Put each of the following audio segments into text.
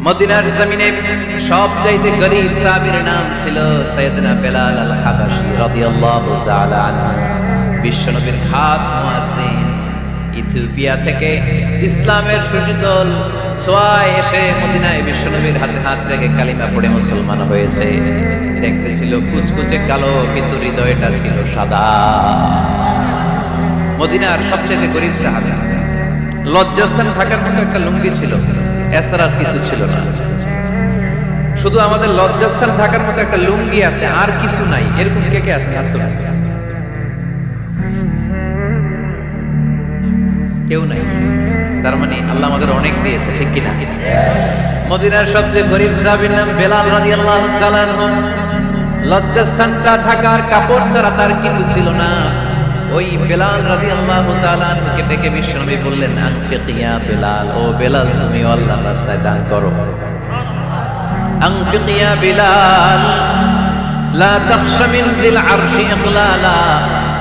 মদিনার জমিনে সবচাইতে গরীব সাহাবীর নাম ছিল সাইয়েদনা বেলাল আল হাবাশী রাদিয়াল্লাহু তাআলা আনহু। বিশ্বনবীর খাস মুয়াজ্জিন ইথিওপিয়া থেকে ইসলামের সুশীতল ছোঁয়ায় এসে মদিনায় বিশ্বনবীর হাতে হাত রেখে কালিমা পড়ে মুসলমান হয়েছে। দেখতে ছিল কুচকুচে কালো, কিন্তু হৃদয়টা ছিল সাদা। মদিনার সবচেয়ে গরীব সাহাবী, লজ্জাস্থান থাকার মতো একটা লুঙ্গি ছিল, এছাড়া কিছু ছিল না। শুধু আমাদের লজ্জাস্থান থাকার মতো একটা লুঙ্গি আছে, আর কিছু নাই। এরকম কে কে আছে? কেউ নাই। তার মানে আল্লাহ আমাদের অনেক দিয়েছে, ঠিক কিনা? মদিনার সবচেয়ে গরীব সাহাবীর নাম বেলাল রাদিয়াল্লাহু তাআলা আনহু। লজ্জাস্থানটা ঢাকার কাপড় ছাড়া তার কিছু ছিল না। ওই বেলাল রাদিয়াল্লাহু তাআলা আনহুকে ডেকে বিশ্বনবী বললেন, আনফিক ইয়া বেলাল, ও বেলাল তুমি আল্লাহর রাস্তায় দান করো। আনফিক ইয়া বেলাল লা তাখশা মিন যিল আরশি ইখলালা,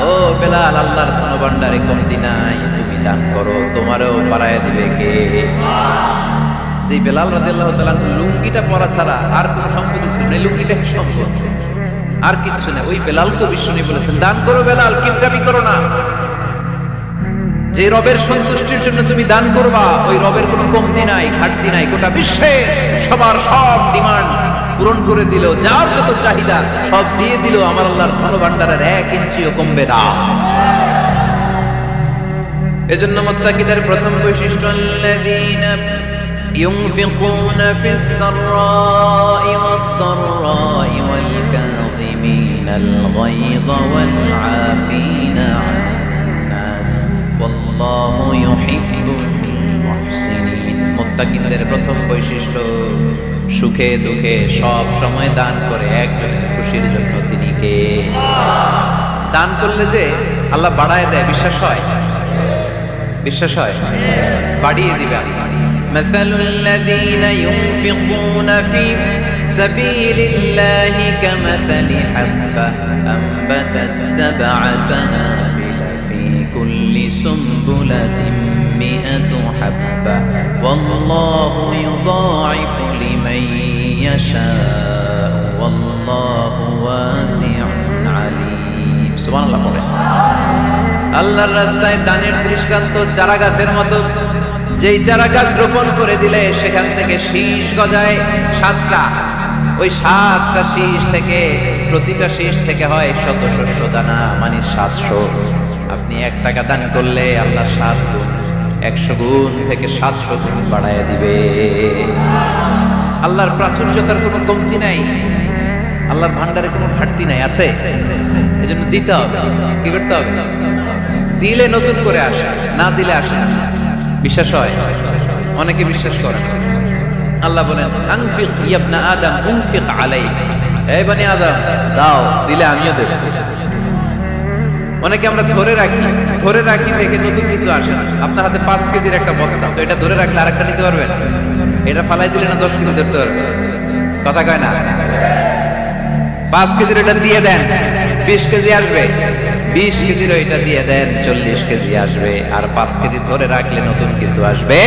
ও বেলাল আল্লাহর ধনভাণ্ডারে কমতি নাই, তুমি দান করো, তোমারও বাড়ায় দিবে কে? যে বেলাল রাদিয়াল্লাহু তাআলা লুঙ্গিটা পরা ছাড়া আর কোনো সম্পদ ছিল না, লুঙ্গিটা সম্পদ, আর কিছু না। ওই বেলালকে বিশ্বনবী বলেছেন, দান করো বেলাল, কিপটামি করো না। যে রবের সন্তুষ্টির জন্য তুমি দান করবা, ওই রবের কোনো কমতি নাই, ঘাটতি নাই। গোটা বিশ্বে সবার সব ডিমান্ড পূরণ করে দিল, যার যত চাহিদা সব দিয়ে দিল, আমার আল্লাহর ধনভাণ্ডারের 1 ইঞ্চিও কমবে না। এজন্য মুত্তাকিদের প্রথম বৈশিষ্ট্য, আল্লাযীনা ইউনফিকুনা ফিস সাররাই ওয়াদ দাররাই ওয়াল কাযিমিনাল গায়যা ওয়াল আফিনা আন নাস ওয়াল্লাহু ইউহিব্বুল মুহসিনিন। মুত্তাকিদের প্রথম বৈশিষ্ট্য, সুখে দুঃখে সব সময় দান করে একজনের খুশির জন্য। তিনি কে? দান করলে যে আল্লাহ বাড়ায় দেয়, বিশ্বাস হয়? বিশ্বাস হয়? বাড়িয়ে দিবে আল্লাহ। মাসালুল লাযীনা ইউনফিকুনা ফি সাবিলিল্লাহি কামাসালি হাব্বা আনবাতাত সাবআ সানাবিলা ফি কুল্লি সুনবুলাতিন মিআতু হাব্বা ওয়াল্লাহু ইউদাঈফু লিমান ইয়াশাউ ওয়াল্লাহু ওয়াসিউন আলীম। সুবহানাল্লাহ পড়ে। আল্লাহর রাস্তায় দানের দৃষ্টান্ত চারা গাছের মতো। যেই চারা গাছ রোপণ করে দিলে সেখান থেকে শীষ গজায় 7টা। ওই 7টা শীষ থেকে, প্রতিটা শীষ থেকে হয় শত শস্য দানা, মানে 700। আপনি 1 টাকা দান করলে আল্লাহ 7 গুণ, 100 গুণ থেকে 700 গুণ বাড়ায় দিবে। আল্লাহর প্রাচুর্যতার কোনো কমতি নাই, আল্লাহর ভান্ডারে কোনো ঘাটতি নাই, আছে। এজন্য দিতে হবে। কি করতে হবে? দিলে নতুন করে আসে, না দিলে আসে না। বিশ্বাস হয়? অনেকে বিশ্বাস করে। আল্লাহ বলেন, আনফিক ইয়া ইবনা আদম উনফিক আলাইক, এই বনি আদম দাও, দিলে আমিও দেব। অনেকে আমরা ধরে রাখি দেখে নতুন কিছু আসে না। আপনার হাতে 5 কেজির একটা বস্তা, তো এটা ধরে রাখলে আরেকটা নিতে পারবেন? এটা ফালাই দিলে না 10 কেজি ধরতে পারবেন? কথা কয় না? 5 কেজির এটা দিয়ে দেন, 20 কেজি আসবে। 20 কেজির এটা দিয়ে দেন, 40 কেজি আসবে। আর 5 কেজি ধরে রাখলে নতুন কিছু আসবে।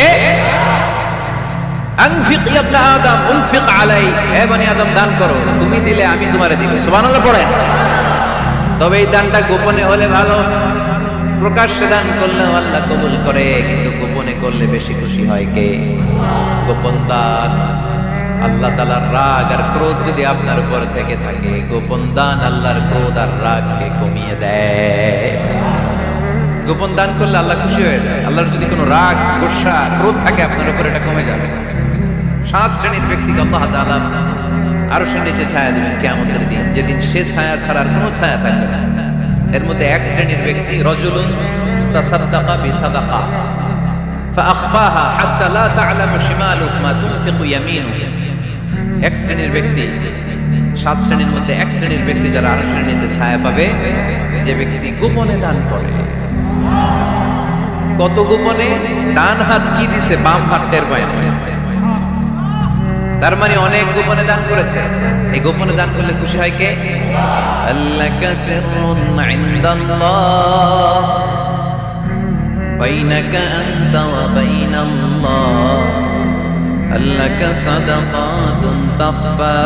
আনফিক ইয়া ইবনা আদম উনফিক আলাইক, হে বনি আদম দান করো, তুমি দিলে আমি তোমারে দিব। সুবহানাল্লাহ পড়েন। তবে এই দানটা গোপনে হলে ভালো, প্রকাশ্যে দান করলেও আল্লাহ কবুল করে, কিন্তু গোপনে করলে বেশি খুশি হয় কে? গোপন দান। আল্লাহ তাআলার রাগ আর ক্রোধ যদি আপনার উপর থেকে থাকে, গোপন দান আল্লাহর ক্রোধ আর রাগকে কমিয়ে দেয়। গোপন দান করলে আল্লাহ খুশি হয়ে যায়। আল্লাহর যদি কোনো রাগ, গোসা, ক্রোধ থাকে আপনার উপর, এটা কমে যাবে। 7 শ্রেণীর ব্যক্তিকে আল্লাহ তাআলা আরশের নিচে ছায়া দিবেন কিয়ামতের দিন, যেদিন সে ছায়া ছাড়ার কোনো ছায়া থাকবে না। এর মধ্যে 1 শ্রেণীর ব্যক্তি, রজুলুন তাসাদ্দাকা বিসাদাকা ফাআখফাহা হাত্তা লা তা'লামু শিমালুহু মা তুনফিকু ইয়ামিনুহু। 1 শ্রেণীর ব্যক্তি, 7 শ্রেণীর মধ্যে 1 শ্রেণীর ব্যক্তি যারা আরশের নিচে ছায়া পাবে, যে ব্যক্তি গোপনে দান করে। কত গোপনে? ডান হাত কি দিছে, বাম হাত টের পায় না। তার মানে অনেক গোপনে দান করেছে। এই গোপনে দান করলে খুশি হয় কে? আল্লাকা সিররুন ইনদাল্লাহ বাইনাকা আনতা ওয়া বাইনাল্লাহ হাল্লাকা সাদাকাতুন তাখফা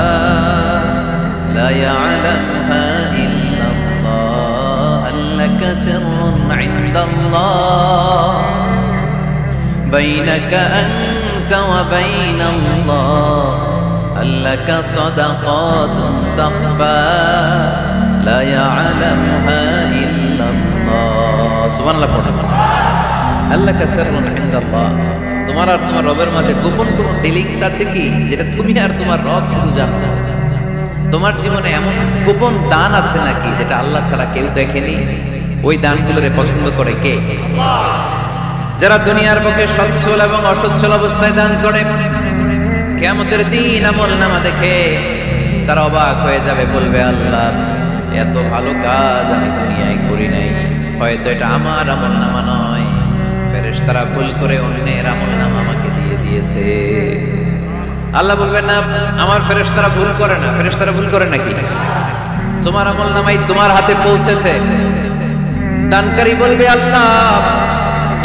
লা ইয়ালামুহা ইল্লাল্লাহ হাল্লাকা সিররুন ইনদাল্লাহ বাইনাকা আনতা ওয়া বাইনাল্লাহ হাল্লাকা সাদাকাতুন তাখফা লা ইয়ালামুহা ইল্লাল্লাহ সুবহানাল্লাহ পড়ুন হাল্লাকা সিররুন ইনদাল্লাহ তোমার আর তোমার রবের মাঝে গোপন কোন ডিলিংস আছে কি যেটা তুমি আর তোমার রব শুধু জানো তোমার জীবনে এমন গোপন দান আছে নাকি যেটা আল্লাহ ছাড়া কেউ দেখেনি ওই দানগুলোরে পছন্দ করে কে আল্লাহ যারা দুনিয়ার পক্ষে সচ্ছল এবং অসচ্ছল অবস্থায় দান করে কিয়ামতের দিন আমলনামা দেখে তারা অবাক হয়ে যাবে বলবে আল্লাহ এত ভালো কাজ আমি দুনিয়ায় করি নাই হয়তো এটা আমার আমলনামা নয় ফেরেশতারা ভুল করে অন্যের আমলনামা আমাকে দিয়ে দিয়েছে আল্লাহ বলবেন না আমার ফেরেশতারা ভুল করে না ফেরেশতারা ভুল করে নাকি তোমার আমলনামাই তোমার হাতে পৌঁছেছে দানকারী বলবে আল্লাহ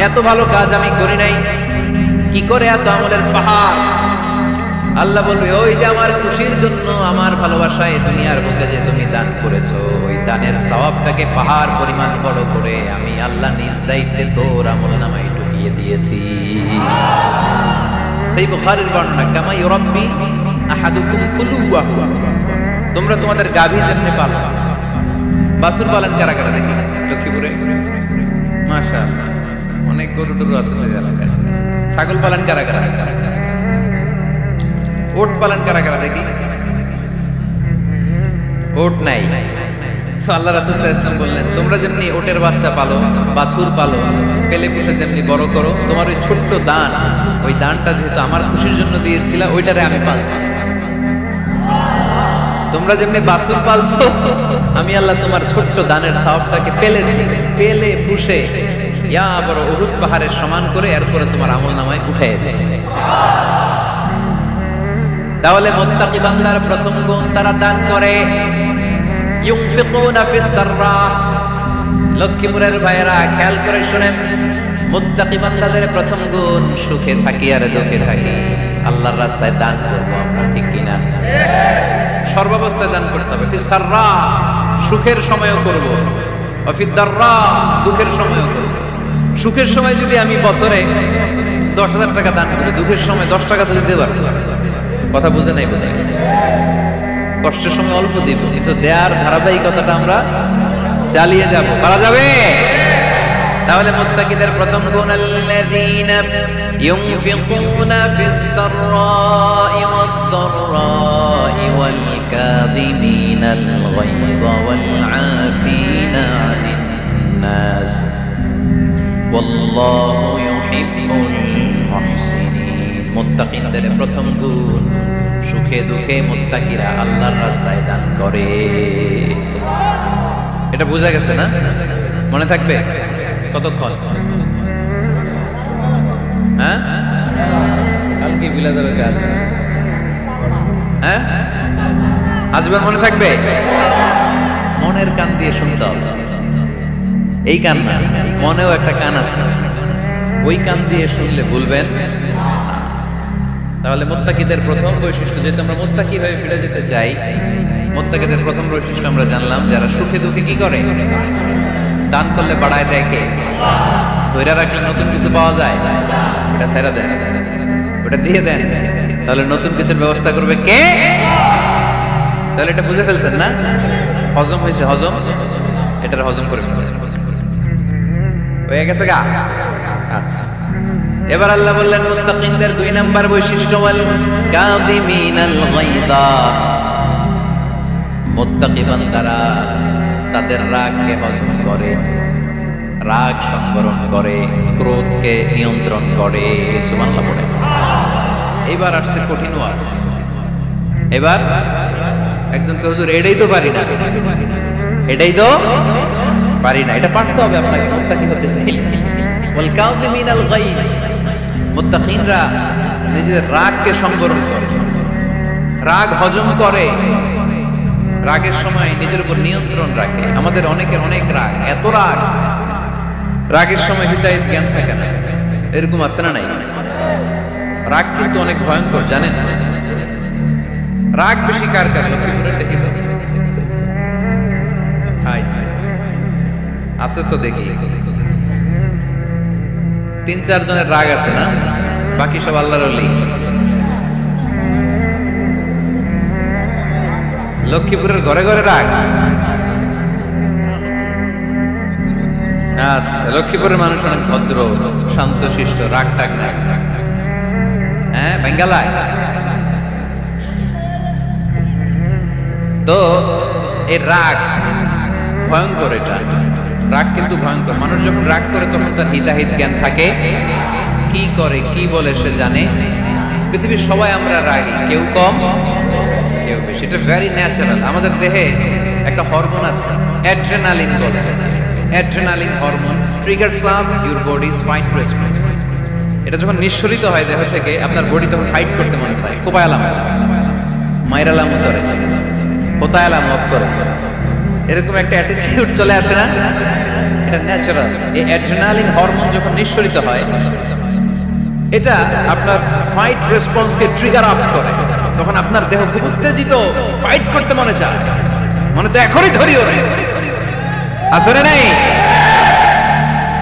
এত ভালো কাজ আমি করি নাই কি করে এত আমলের পাহাড় আল্লাহ বলবে ওই যে আমার খুশির জন্য আমার ভালোবাসায় দুনিয়ার বুকে যে তুমি দান করেছো ওই দানের সওয়াবটাকে পাহাড় পরিমাণ বড় করে আমি আল্লাহ নিজ দায়িত্বে তোর আমলনামায় ঢুকিয়ে দিয়েছি সেই বুখারীর বর্ণনা কামা ইউরাব্বি আহাদুকুম ফুলুয়াহু তোমরা তোমাদের গাভী যেমনি পালো বাছুর পালন কারা কারা দেখি লক্ষ্মীপুরে মাশাআল্লাহ অনেক গরু টরু আছে এই এলাকায় ছাগল পালন কারা কারা ওট পালন কারা কারা দেখি ওট নাই তো আল্লাহ রাসূল সাল্লাল্লাহু আলাইহি ওয়াসাল্লাম বললেন তোমরা যেমনি ওটের বাচ্চা পালো বাছুর পালো পেলে পুষে যেমনি বড় করো তোমার ওই ছোট্ট দান ওই দানটা যেহেতু আমার খুশির জন্য দিয়েছিলা ওইটারে আমি পালছি তোমরা যেমনি বাছুর পালছো আমি আল্লাহ তোমার ছোট্ট দানের সওয়াবটাকে পেলে পুষে ইয়া বড় উহুদ পাহাড়ের সমান করে এরপরে তোমার আমলনামায় উঠাইয়া দিয়েছি তাহলে মুত্তাকি বান্দার প্রথম গুণ তারা দান করে ইউনফিকুনা ফিস সাররা লক্ষ্মীপুরের ভাইরা খেয়াল করে শুনেন মুত্তাকি বান্দাদের প্রথম গুণ সুখে থাকি আর দুঃখে থাকি আল্লাহর রাস্তায় দান করব আমরা ঠিক কি না সর্বাবস্থায় দান করতে হবে ফিস সাররা সুখের সময়ও করব ওয়া ফিদ দাররা দুঃখের সময়ও করব সুখের সময় যদি আমি বছরে 10,000 টাকা দান করি দুঃখের সময় 10 টাকা তো দিতে পারবো কথা বুঝে নাই বোধ হয় কষ্টের সময় অল্প দিব কিন্তু দেয়ার ধারাবাহিকতাটা আমরা চালিয়ে যাব পারা যাবে তাহলে মুত্তাকিদের প্রথম গুণ আল্লাযীনা ইউনফিকুনা ফিস সাররাই ওয়াদ দাররাই ওয়াল কাযিমিনাল গায়যা ওয়াল আফিনা আনিন নাস ওয়াল্লাহু ইউহিব্বুল মুহসিনিন মুত্তাকিদের প্রথম গুণ সুখে দুঃখে মুত্তাকিরা আল্লাহর রাস্তায় দান করে এটা বোঝা গেছে না মনে থাকবে কতক্ষণ হ্যাঁ কালকে ভুলে যাবে কাজ হ্যাঁ আজীবন মনে থাকবে মনের কান দিয়ে শুনতে হবে এই কান না মনেও একটা কান আছে ওই কান দিয়ে শুনলে ভুলবেন তাহলে মুত্তাকিদের প্রথম বৈশিষ্ট্য যেহেতু আমরা মুত্তাকি হয়ে ফিরে যেতে চাই মুত্তাকিদের প্রথম বৈশিষ্ট্য আমরা জানলাম যারা সুখে দুঃখে কি করে দান করলে বাড়ায় দেয় কে ধৈর্য রাখলে নতুন কিছু পাওয়া যায় এটা ছেড়ে দেন ওটা দিয়ে দেন তাহলে নতুন কিছুর ব্যবস্থা করবে কে তাহলে এটা বুঝে ফেলছেন না হজম হয়েছে হজম এটার হজম করে হয়ে গেছে গা আচ্ছা এবার আল্লাহ বললেন মুত্তাকিনদের 2 নাম্বার বৈশিষ্ট্য ওয়াল কাযিমিনাল গায়যা মুত্তাকি বান্দারা তাদের রাগকে হজম করে রাগ সংবরণ করে ক্রোধকে নিয়ন্ত্রণ করে সুবহানাল্লাহ বলে এবার আসছে কঠিন ওয়াজ এবার একজনকে হুজুর এটাই তো পারি না এটা পারতে হবে আপনাকে মুত্তাকি হতে চাইলে ওয়াল কাযিমিনাল গায়য মুত্তাকিনরা নিজেদের রাগকে সংবরণ করে রাগ হজম করে রাগের সময় নিজের উপর নিয়ন্ত্রণ রাখে আমাদের অনেকের অনেক রাগ এত রাগ রাগের সময় হিদায়াত জ্ঞান থাকে না এরকম আছে না নাই রাগ কিন্তু অনেক ভয়ঙ্কর, জানেন? রাগ বেশি কার কার? লক্ষ্মীপুরের দেখি তো আছে তো, দেখি 3-4 জনের রাগ আছে না, বাকি সব আল্লাহর ওলি। লক্ষ্মীপুরের ঘরে ঘরে রাগ। আচ্ছা, লক্ষ্মীপুরের মানুষ অনেক ভদ্র, শান্ত শিষ্ট, রাগ টাগ নাই। হ্যাঁ, বেঙ্গালায় তো এই রাগ ভয়ঙ্কর। এটা রাগ কিন্তু ভয়ঙ্কর। মানুষ যখন রাগ করে তখন তার হিতাহিত জ্ঞান থাকে, কি করে কি বলে সে জানে। পৃথিবীর সবাই আমরা রাগী, কেউ কম কেউ বেশি। এটা ভেরি ন্যাচারাল। আমাদের দেহে একটা হরমোন আছে, অ্যাড্রেনালিন বলে। Adrenaline hormone triggers up your bodies fight response. এটা যখন নিঃসরিত হয় দেহ থেকে, আপনার বডি তখন ফাইট করতে মনে চায়। কোপায়ালাম, মাইরালাম উত্তরে, হোতায়ালাম অফ করে, এরকম একটা অ্যাটিটিউড চলে আসে না? এটা ন্যাচারাল। এই অ্যাড্রেনালিন হরমোন যখন নিঃসরিত হয়, এটা আপনার ফাইট রেসপন্সকে ট্রিগার আপ করে। তখন আপনার দেহ খুব উত্তেজিত, ফাইট করতে মনে চায়, এখনই ধরিও আসলে নাই।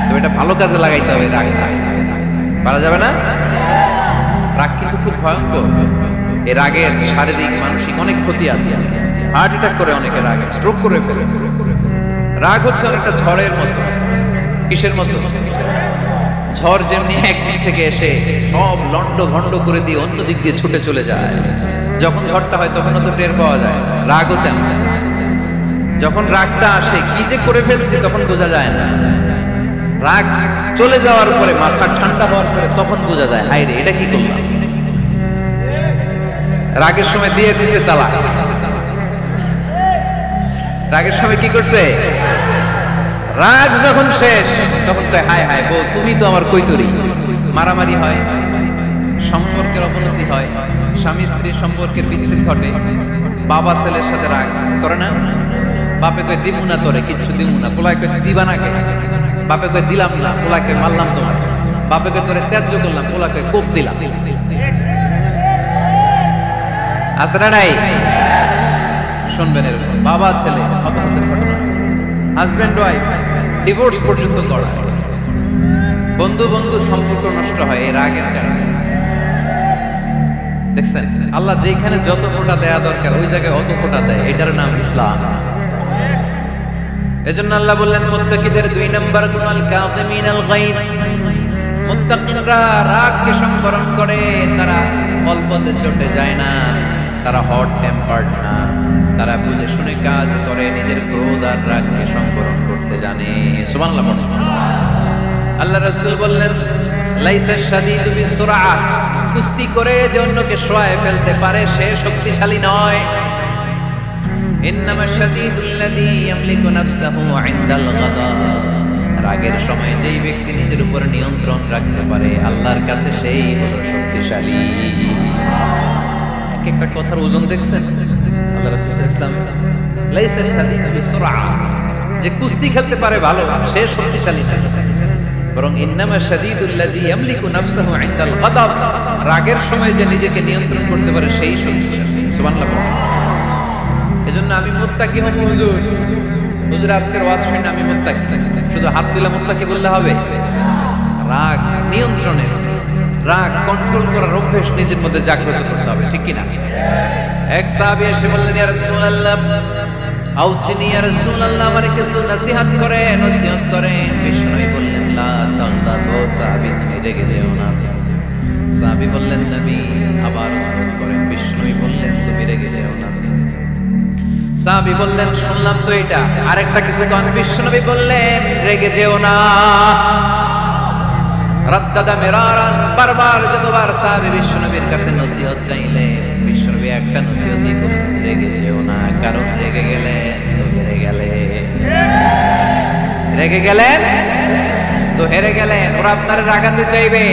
তো এটা ভালো কাজে লাগাইতে হবে। রাগ পারা যাবে না। রাগ কিন্তু খুব ভয়ঙ্কর। এই রাগের শারীরিক মানসিক অনেক ক্ষতি আছে। হার্ট অ্যাটাক করে অনেকে, রাগে স্ট্রোক করে ফেলে। রাগ হচ্ছে অনেকটা ঝড়ের মতো। কিসের মতো? ঝড় যেমনি একদিক থেকে এসে সব লন্ড ভন্ড করে দিয়ে অন্য দিক দিয়ে ছুটে চলে যায়, যখন ঝড়টা হয় তখন তো টের পাওয়া যায়। রাগও তেমন। যখন রাগটা আসে, কি যে করে ফেলছি তখন বোঝা যায় না। রাগ চলে যাওয়ার পরে, মাথা ঠান্ডা হওয়ার পরে তখন বোঝা যায়, হায় রে, এটা কি করলাম। রাগের সময় দিয়ে দিছে তালা। রাগের সময় কি করছে? রাগ যখন শেষ তখন তো হায় হায় বউ, তুমি তো আমার কৈতরি। মারামারি হয়, সম্পর্কের অবনতি হয়, স্বামী স্ত্রীর সম্পর্কের বিচ্ছেদ ঘটে। বাবা ছেলের সাথে রাগ করে না? বাপে কই দিমু না তোরে, কিচ্ছু দিমু না। পোলায় কই দিবা না কে? বাপে কই দিলাম না, পোলাকে মারলাম তোমাকে। বাপে কই তোরে ত্যায্য করলাম, পোলাকে কোপ দিলাম। আছে না নাই? শুনবেন এরকম বাবা ছেলে অপরাধের ঘটনা, হাজব্যান্ড ওয়াইফ ডিভোর্স পর্যন্ত করা, বন্ধু বন্ধু সম্পর্ক নষ্ট হয় এই রাগের কারণে। দেখছেন, আল্লাহ যেখানে যত ফোঁটা দেয়া দরকার ওই জায়গায় অত ফোঁটা দেয়। এটার নাম ইসলাম। এজন্য আল্লাহ বললেন, মুত্তাকিদের 2 নম্বর গুণ আল কাযিমিনাল গায়ব। মুত্তাকিনরা রাগকে সংবরণ করে, তারা অল্পতে চটে যায় না, তারা হট টেম্পার্ড না, তারা বুঝে শুনে কাজ করে, নিজের ক্রোধ আর রাগকে সংবরণ করতে জানে। সুবহানাল্লাহ। আল্লাহ রাসূল বললেন, লাইসা শাদীদু বিসুরআহ, কুস্তি করে যে অন্যকে শোয়ায় ফেলতে পারে সে শক্তিশালী নয়। ইন্নামা শাদীদুল্লাযী ইয়ামলিকু নাফসাহু ইনদাল গাদাব, রাগের সময় যেই ব্যক্তি নিজের উপর নিয়ন্ত্রণ রাখতে পারে আল্লাহর কাছে সেই হলো শক্তিশালী। এক একটা কথার ওজন দেখছেন? আল্লাহ রাসূল সাল্লাল্লাহু আলাইহি ওয়াসাল্লাম, লাইসা শাদীদু বিসুরআহ, যে কুস্তি খেলতে পারে ভালো সে শক্তিশালী না, বরং ইন্নামা শাদীদুল্লাযী ইয়ামলিকু নাফসাহু ইনদাল গাদাব, রাগের সময় যে নিজেকে নিয়ন্ত্রণ করতে পারে সেই শক্তিশালী। সুবহানাল্লাহ। এজন্য আমি মুত্তাকি হব। হুজুর, হুজুর আজকের ওয়াজ শুনে আমি মুত্তাকি, শুধু হাত তুলে মুত্তাকি বললে হবে? রাগ নিয়ন্ত্রণের, রাগ কন্ট্রোল করার অভ্যাস নিজের মধ্যে জাগ্রত করতে হবে, ঠিক কি না? এক সাহাবী এসে বললেন, ইয়া রাসূলুল্লাহ আউসিনি, ইয়া রাসূলুল্লাহ আমারে কিছু নসিহত করেন, নসিহত করেন। বিষ্ণু বললেন, লা তাগদাবু, সাহাবী তুমি রেগে যেও না। সাহাবী বললেন, নবী আবার নসিহত করেন। বিষ্ণু বললেন, তুমি রেগে যেও না। সাহাবী বললেন, শুনলাম তো এটা, আরেকটা কিছু কোন? বিশ্বনবী বললেন, রেগে যেও না। রাদ্দাদা মিরারান, বারবার যতবার সাহাবী বিশ্বনবীর কাছে নসিহত চাইলেন, বিশ্বনবী একটা নসিহতই করলেন, রেগে যেও না, কারণ রেগে গেলেন তো হেরে গেলেন। রেগে গেলেন তো হেরে গেলেন। ওরা আপনারে রাগাতে চাইবে,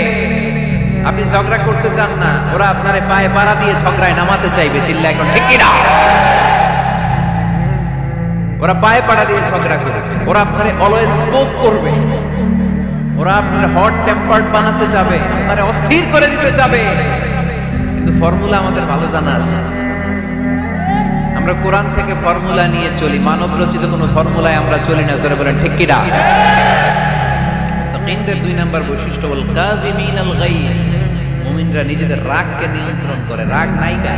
আপনি ঝগড়া করতে চান না, ওরা আপনারে পায়ে পাড়া দিয়ে ঝগড়ায় নামাতে চাইবে। চিল্লা এখন ঠিক কি না? ওরা পায়ে পাড়া দিয়ে ঝগড়া করবে, ওরা আপনারে অলওয়েজ পোক করবে, ওরা আপনার হট টেম্পার্ড বানাতে যাবে, আপনারা অস্থির করে দিতে যাবে, কিন্তু ফর্মুলা আমাদের ভালো জানা আছে। আমরা কোরআন থেকে ফর্মুলা নিয়ে চলি, মানব রচিত কোনো ফর্মুলায় আমরা চলি না। জোরে বলেন ঠিক কিনা? মুত্তাকিনদের 2 নাম্বার বৈশিষ্ট্য ওয়াল কাযিমিনাল গায়য, মুমিনরা নিজেদের রাগকে নিয়ন্ত্রণ করে। রাগ নায়িকা,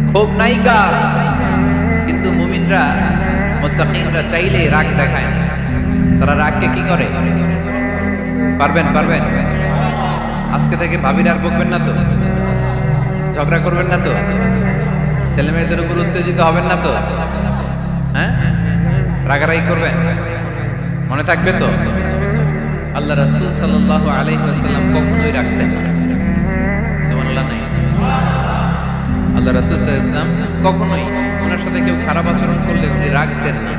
ক্ষোভ নায়িকা, কিন্তু মুমিনরা মুত্তাকিনরা চাইলেই রাগ দেখায় না। তারা রাগকে কি করে? পারবেন? আজকে থেকে ভাবির আর বকবেন না তো, ঝগড়া করবেন না তো, ছেলে মেয়েদের উপর উত্তেজিত হবেন না তো, হ্যাঁ? রাগারাগি করবেন? মনে থাকবে তো? আল্লাহ রাসূল সাল্লাল্লাহু আলাইহি ওয়াসাল্লাম কখনোই রাখতেন না। সুবহানাল্লাহ নাই? আল্লাহ রাসূল সাল্লাল্লাহু আলাইহি ওয়াসাল্লাম কখনোই, ওনার সাথে কেউ খারাপ আচরণ করলে উনি রাখতেন না।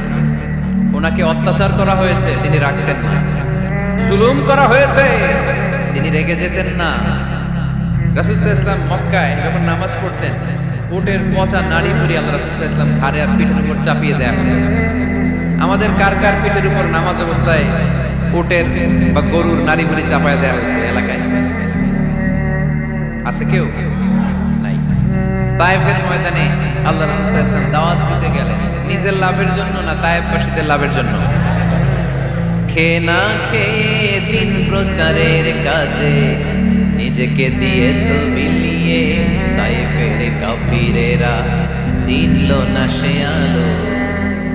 ওনাকে অত্যাচার করা হয়েছে, তিনি রাখতেন না। জুলুম করা হয়েছে, তিনি রেগে যেতেন না। রাসূল সাল্লাল্লাহু আলাইহি ওয়াসাল্লাম মক্কায় যখন নামাজ পড়তেন, উটের পচা নাড়ি ভুড়ি আল্লাহ রাসূল সাল্লাল্লাহু আলাইহি ওয়াসাল্লাম ঘাড়ে আর পিঠের উপর চাপিয়ে দেয়া হতো। আমাদের কার কার পিঠের উপর নামাজ অবস্থায় উটের বা গরুর নাড়ি ভুড়ি চাপায় দেয়া হয়েছে এলাকায়? আছে কেউ? নাই। তায়েফের ময়দানে আল্লাহ রাসূল সাল্লাল্লাহু আলাইহি ওয়াসাল্লাম দাওয়াত দিতে গেলেন, নিজের লাভের জন্য না তায়েফবাসীদের লাভের জন্য? খেয়ে না খেয়ে দিন প্রচারের কাজে নিজেকে দিয়েছ বিলিয়ে, তায়েফের কাফিরেরা চিনল না সে আলো,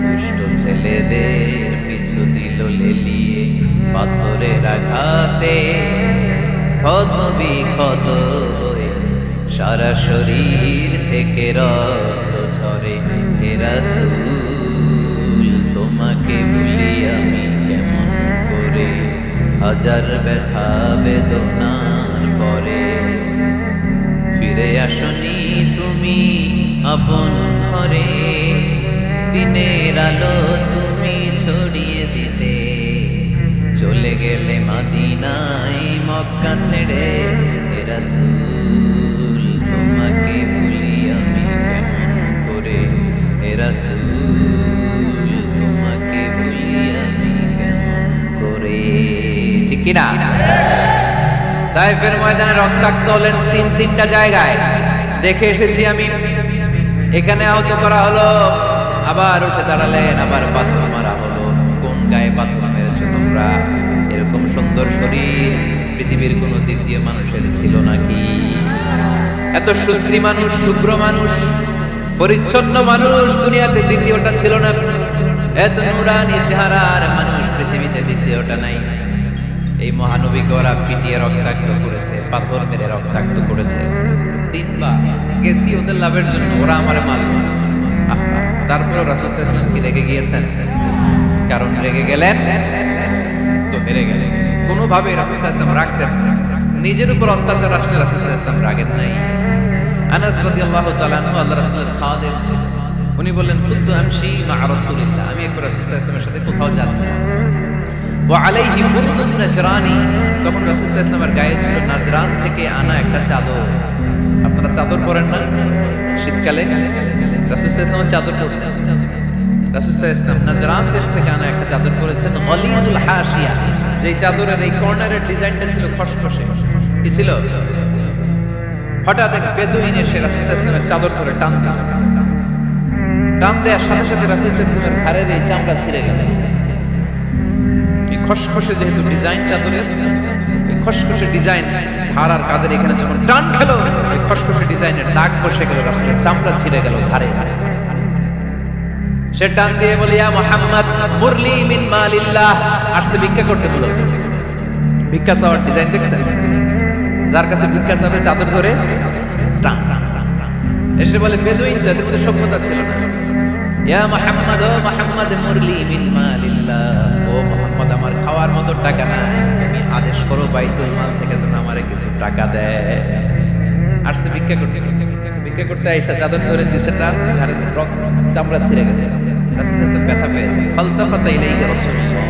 দুষ্ট ছেলেদের পিছু দিল লেলিয়ে, পাথরের আঘাতে ক্ষত বিক্ষত হয়ে সারা শরীর থেকে রক্ত ঝরে। হে রাসূল তোমাকে ভুলি আমি কেমন করে, হাজার ব্যথা বেদনার পরে ফিরে আসনি তুমি আপন ঘরে, দিনের আলো তুমি ছড়িয়ে দিতে, চলে গেলে মদিনায় মক্কা ছেড়ে। হে রাসূল তোমাকে ভুলি আমি কেমন করে, হে রাসূল তোমাকে ভুলি আমি কেমন করে। ঠিক কিনা? তায়েফের ময়দানে রক্তাক্ত হলেন 3টা জায়গায়, দেখে এসেছি আমি। এখানে আহত করা হলো, আবার উঠে দাঁড়ালেন, আবার পাথর মারা হলো। কোন গায়ে পাথর মেরেছো তোমরা? এরকম সুন্দর শরীর পৃথিবীর কোন দ্বিতীয় মানুষের ছিল নাকি? এত সুশ্রী মানুষ, শুভ্র মানুষ, পরিচ্ছন্ন মানুষ দুনিয়াতে দ্বিতীয়টা ছিল না। এত নুরানি চেহারার মানুষ পৃথিবীতে দ্বিতীয়টা নাই। এই মহানবীকে ওরা পিটিয়ে রক্তাক্ত করেছে, পাথর মেরে রক্তাক্ত করেছে। 3বার গেছি ওদের লাভের জন্য, ওরা আমারে মারল। তারপরে রাসূল সাল্লাল্লাহু আলাইহি ওয়াসাল্লাম কি রেগে গিয়েছেন? কারণ রেগে গেলেন তো হেরে গেলেন। কোনোভাবে রাসূল সাল্লাল্লাহু আলাইহি ওয়াসাল্লাম রাখতেন না। নিজের উপর অত্যাচার আসলে রাসূল সাল্লাল্লাহু আলাইহি ওয়াসাল্লাম রাগেন নাই। আনাস রাদিয়াল্লাহু তাআলা আনহু আল্লাহ রাসূলের খাদেম ছিলেন। উনি বললেন, কুনতু আমশি মা রাসূলিল্লাহ, আমি একবার রাসূল সাল্লাল্লাহু আলাইহি ওয়াসাল্লামের সাথে কোথাও যাচ্ছিলাম। ওয়া আলাইহি বুরদুন নাজরানি, তখন রাসূল সাল্লাল্লাহু আলাইহি ওয়াসাল্লামের গায়ে ছিল নাজরান থেকে আনা একটা চাদর। আপনারা চাদর পরেন না শীতকালে? রাসূল সাল্লাল্লাহু আলাইহি ওয়াসাল্লাম চাদর পরতেন। রাসূল সাল্লাল্লাহু আলাইহি ওয়াসাল্লাম নাজরান দেশ থেকে আনা একটা চাদর পরেছেন, গলিজুল হাশিয়া। যেই চাদরের এই কর্নারের ডিজাইনটা ছিল খসখসে। কি ছিল? হঠাৎ এক বেদুইন এসে রাসূল সাল্লাল্লাহু আলাইহি ওয়াসাল্লামের চাদর ধরে টান দিল। টান দেওয়ার সাথে সাথে রাসূল সাল্লাল্লাহু আলাইহি ওয়াসাল্লামের ঘাড়ের এই চামড়া ছিঁড়ে গেল। এই খসখসে যেহেতু ডিজাইন চাদরের, এই খসখসে ডিজাইন ঘাড় আর কাঁধের এখানে যখন টান খেলো, এই খসখসে ডিজাইনের দাগ বসে গেল, রাসূলের চামড়া ছিঁড়ে গেল ঘাড়ে। সে টান দিয়ে বলে, ইয়া মুহাম্মদ মুরলি মিন মালিল্লাহ, আসছে ভিক্ষা করতে। বলো ভিক্ষা চাওয়ার ডিজাইন দেখছেন? যার কাছে ভিক্ষা চাবে চাদর ধরে টান টান টান টান এসে বলে, বেদুইন যাদের মধ্যে সভ্যতা ছিল না, ইয়া মুহাম্মদ, ও মুহাম্মদ মুরলি মিন মালিল্লাহ, ও মুহাম্মদ আমার খাওয়ার মতো টাকা নাই, তুমি আদেশ করো বাইতুল মাল থেকে যেন আমারে কিছু টাকা দেয়। আসছে ভিক্ষা করতে। ভিক্ষা করতে আইসা চাদর ধরে দিছে টান, ঘাড়ে রক্ত, চামড়া ছিঁড়ে গেছে। রাসূল সাল্লাল্লাহু আলাইহি ওয়াসাল্লাম ব্যথা পেয়েছে। ফালতাফাতা ইলাইহি রাসূলুল্লাহ,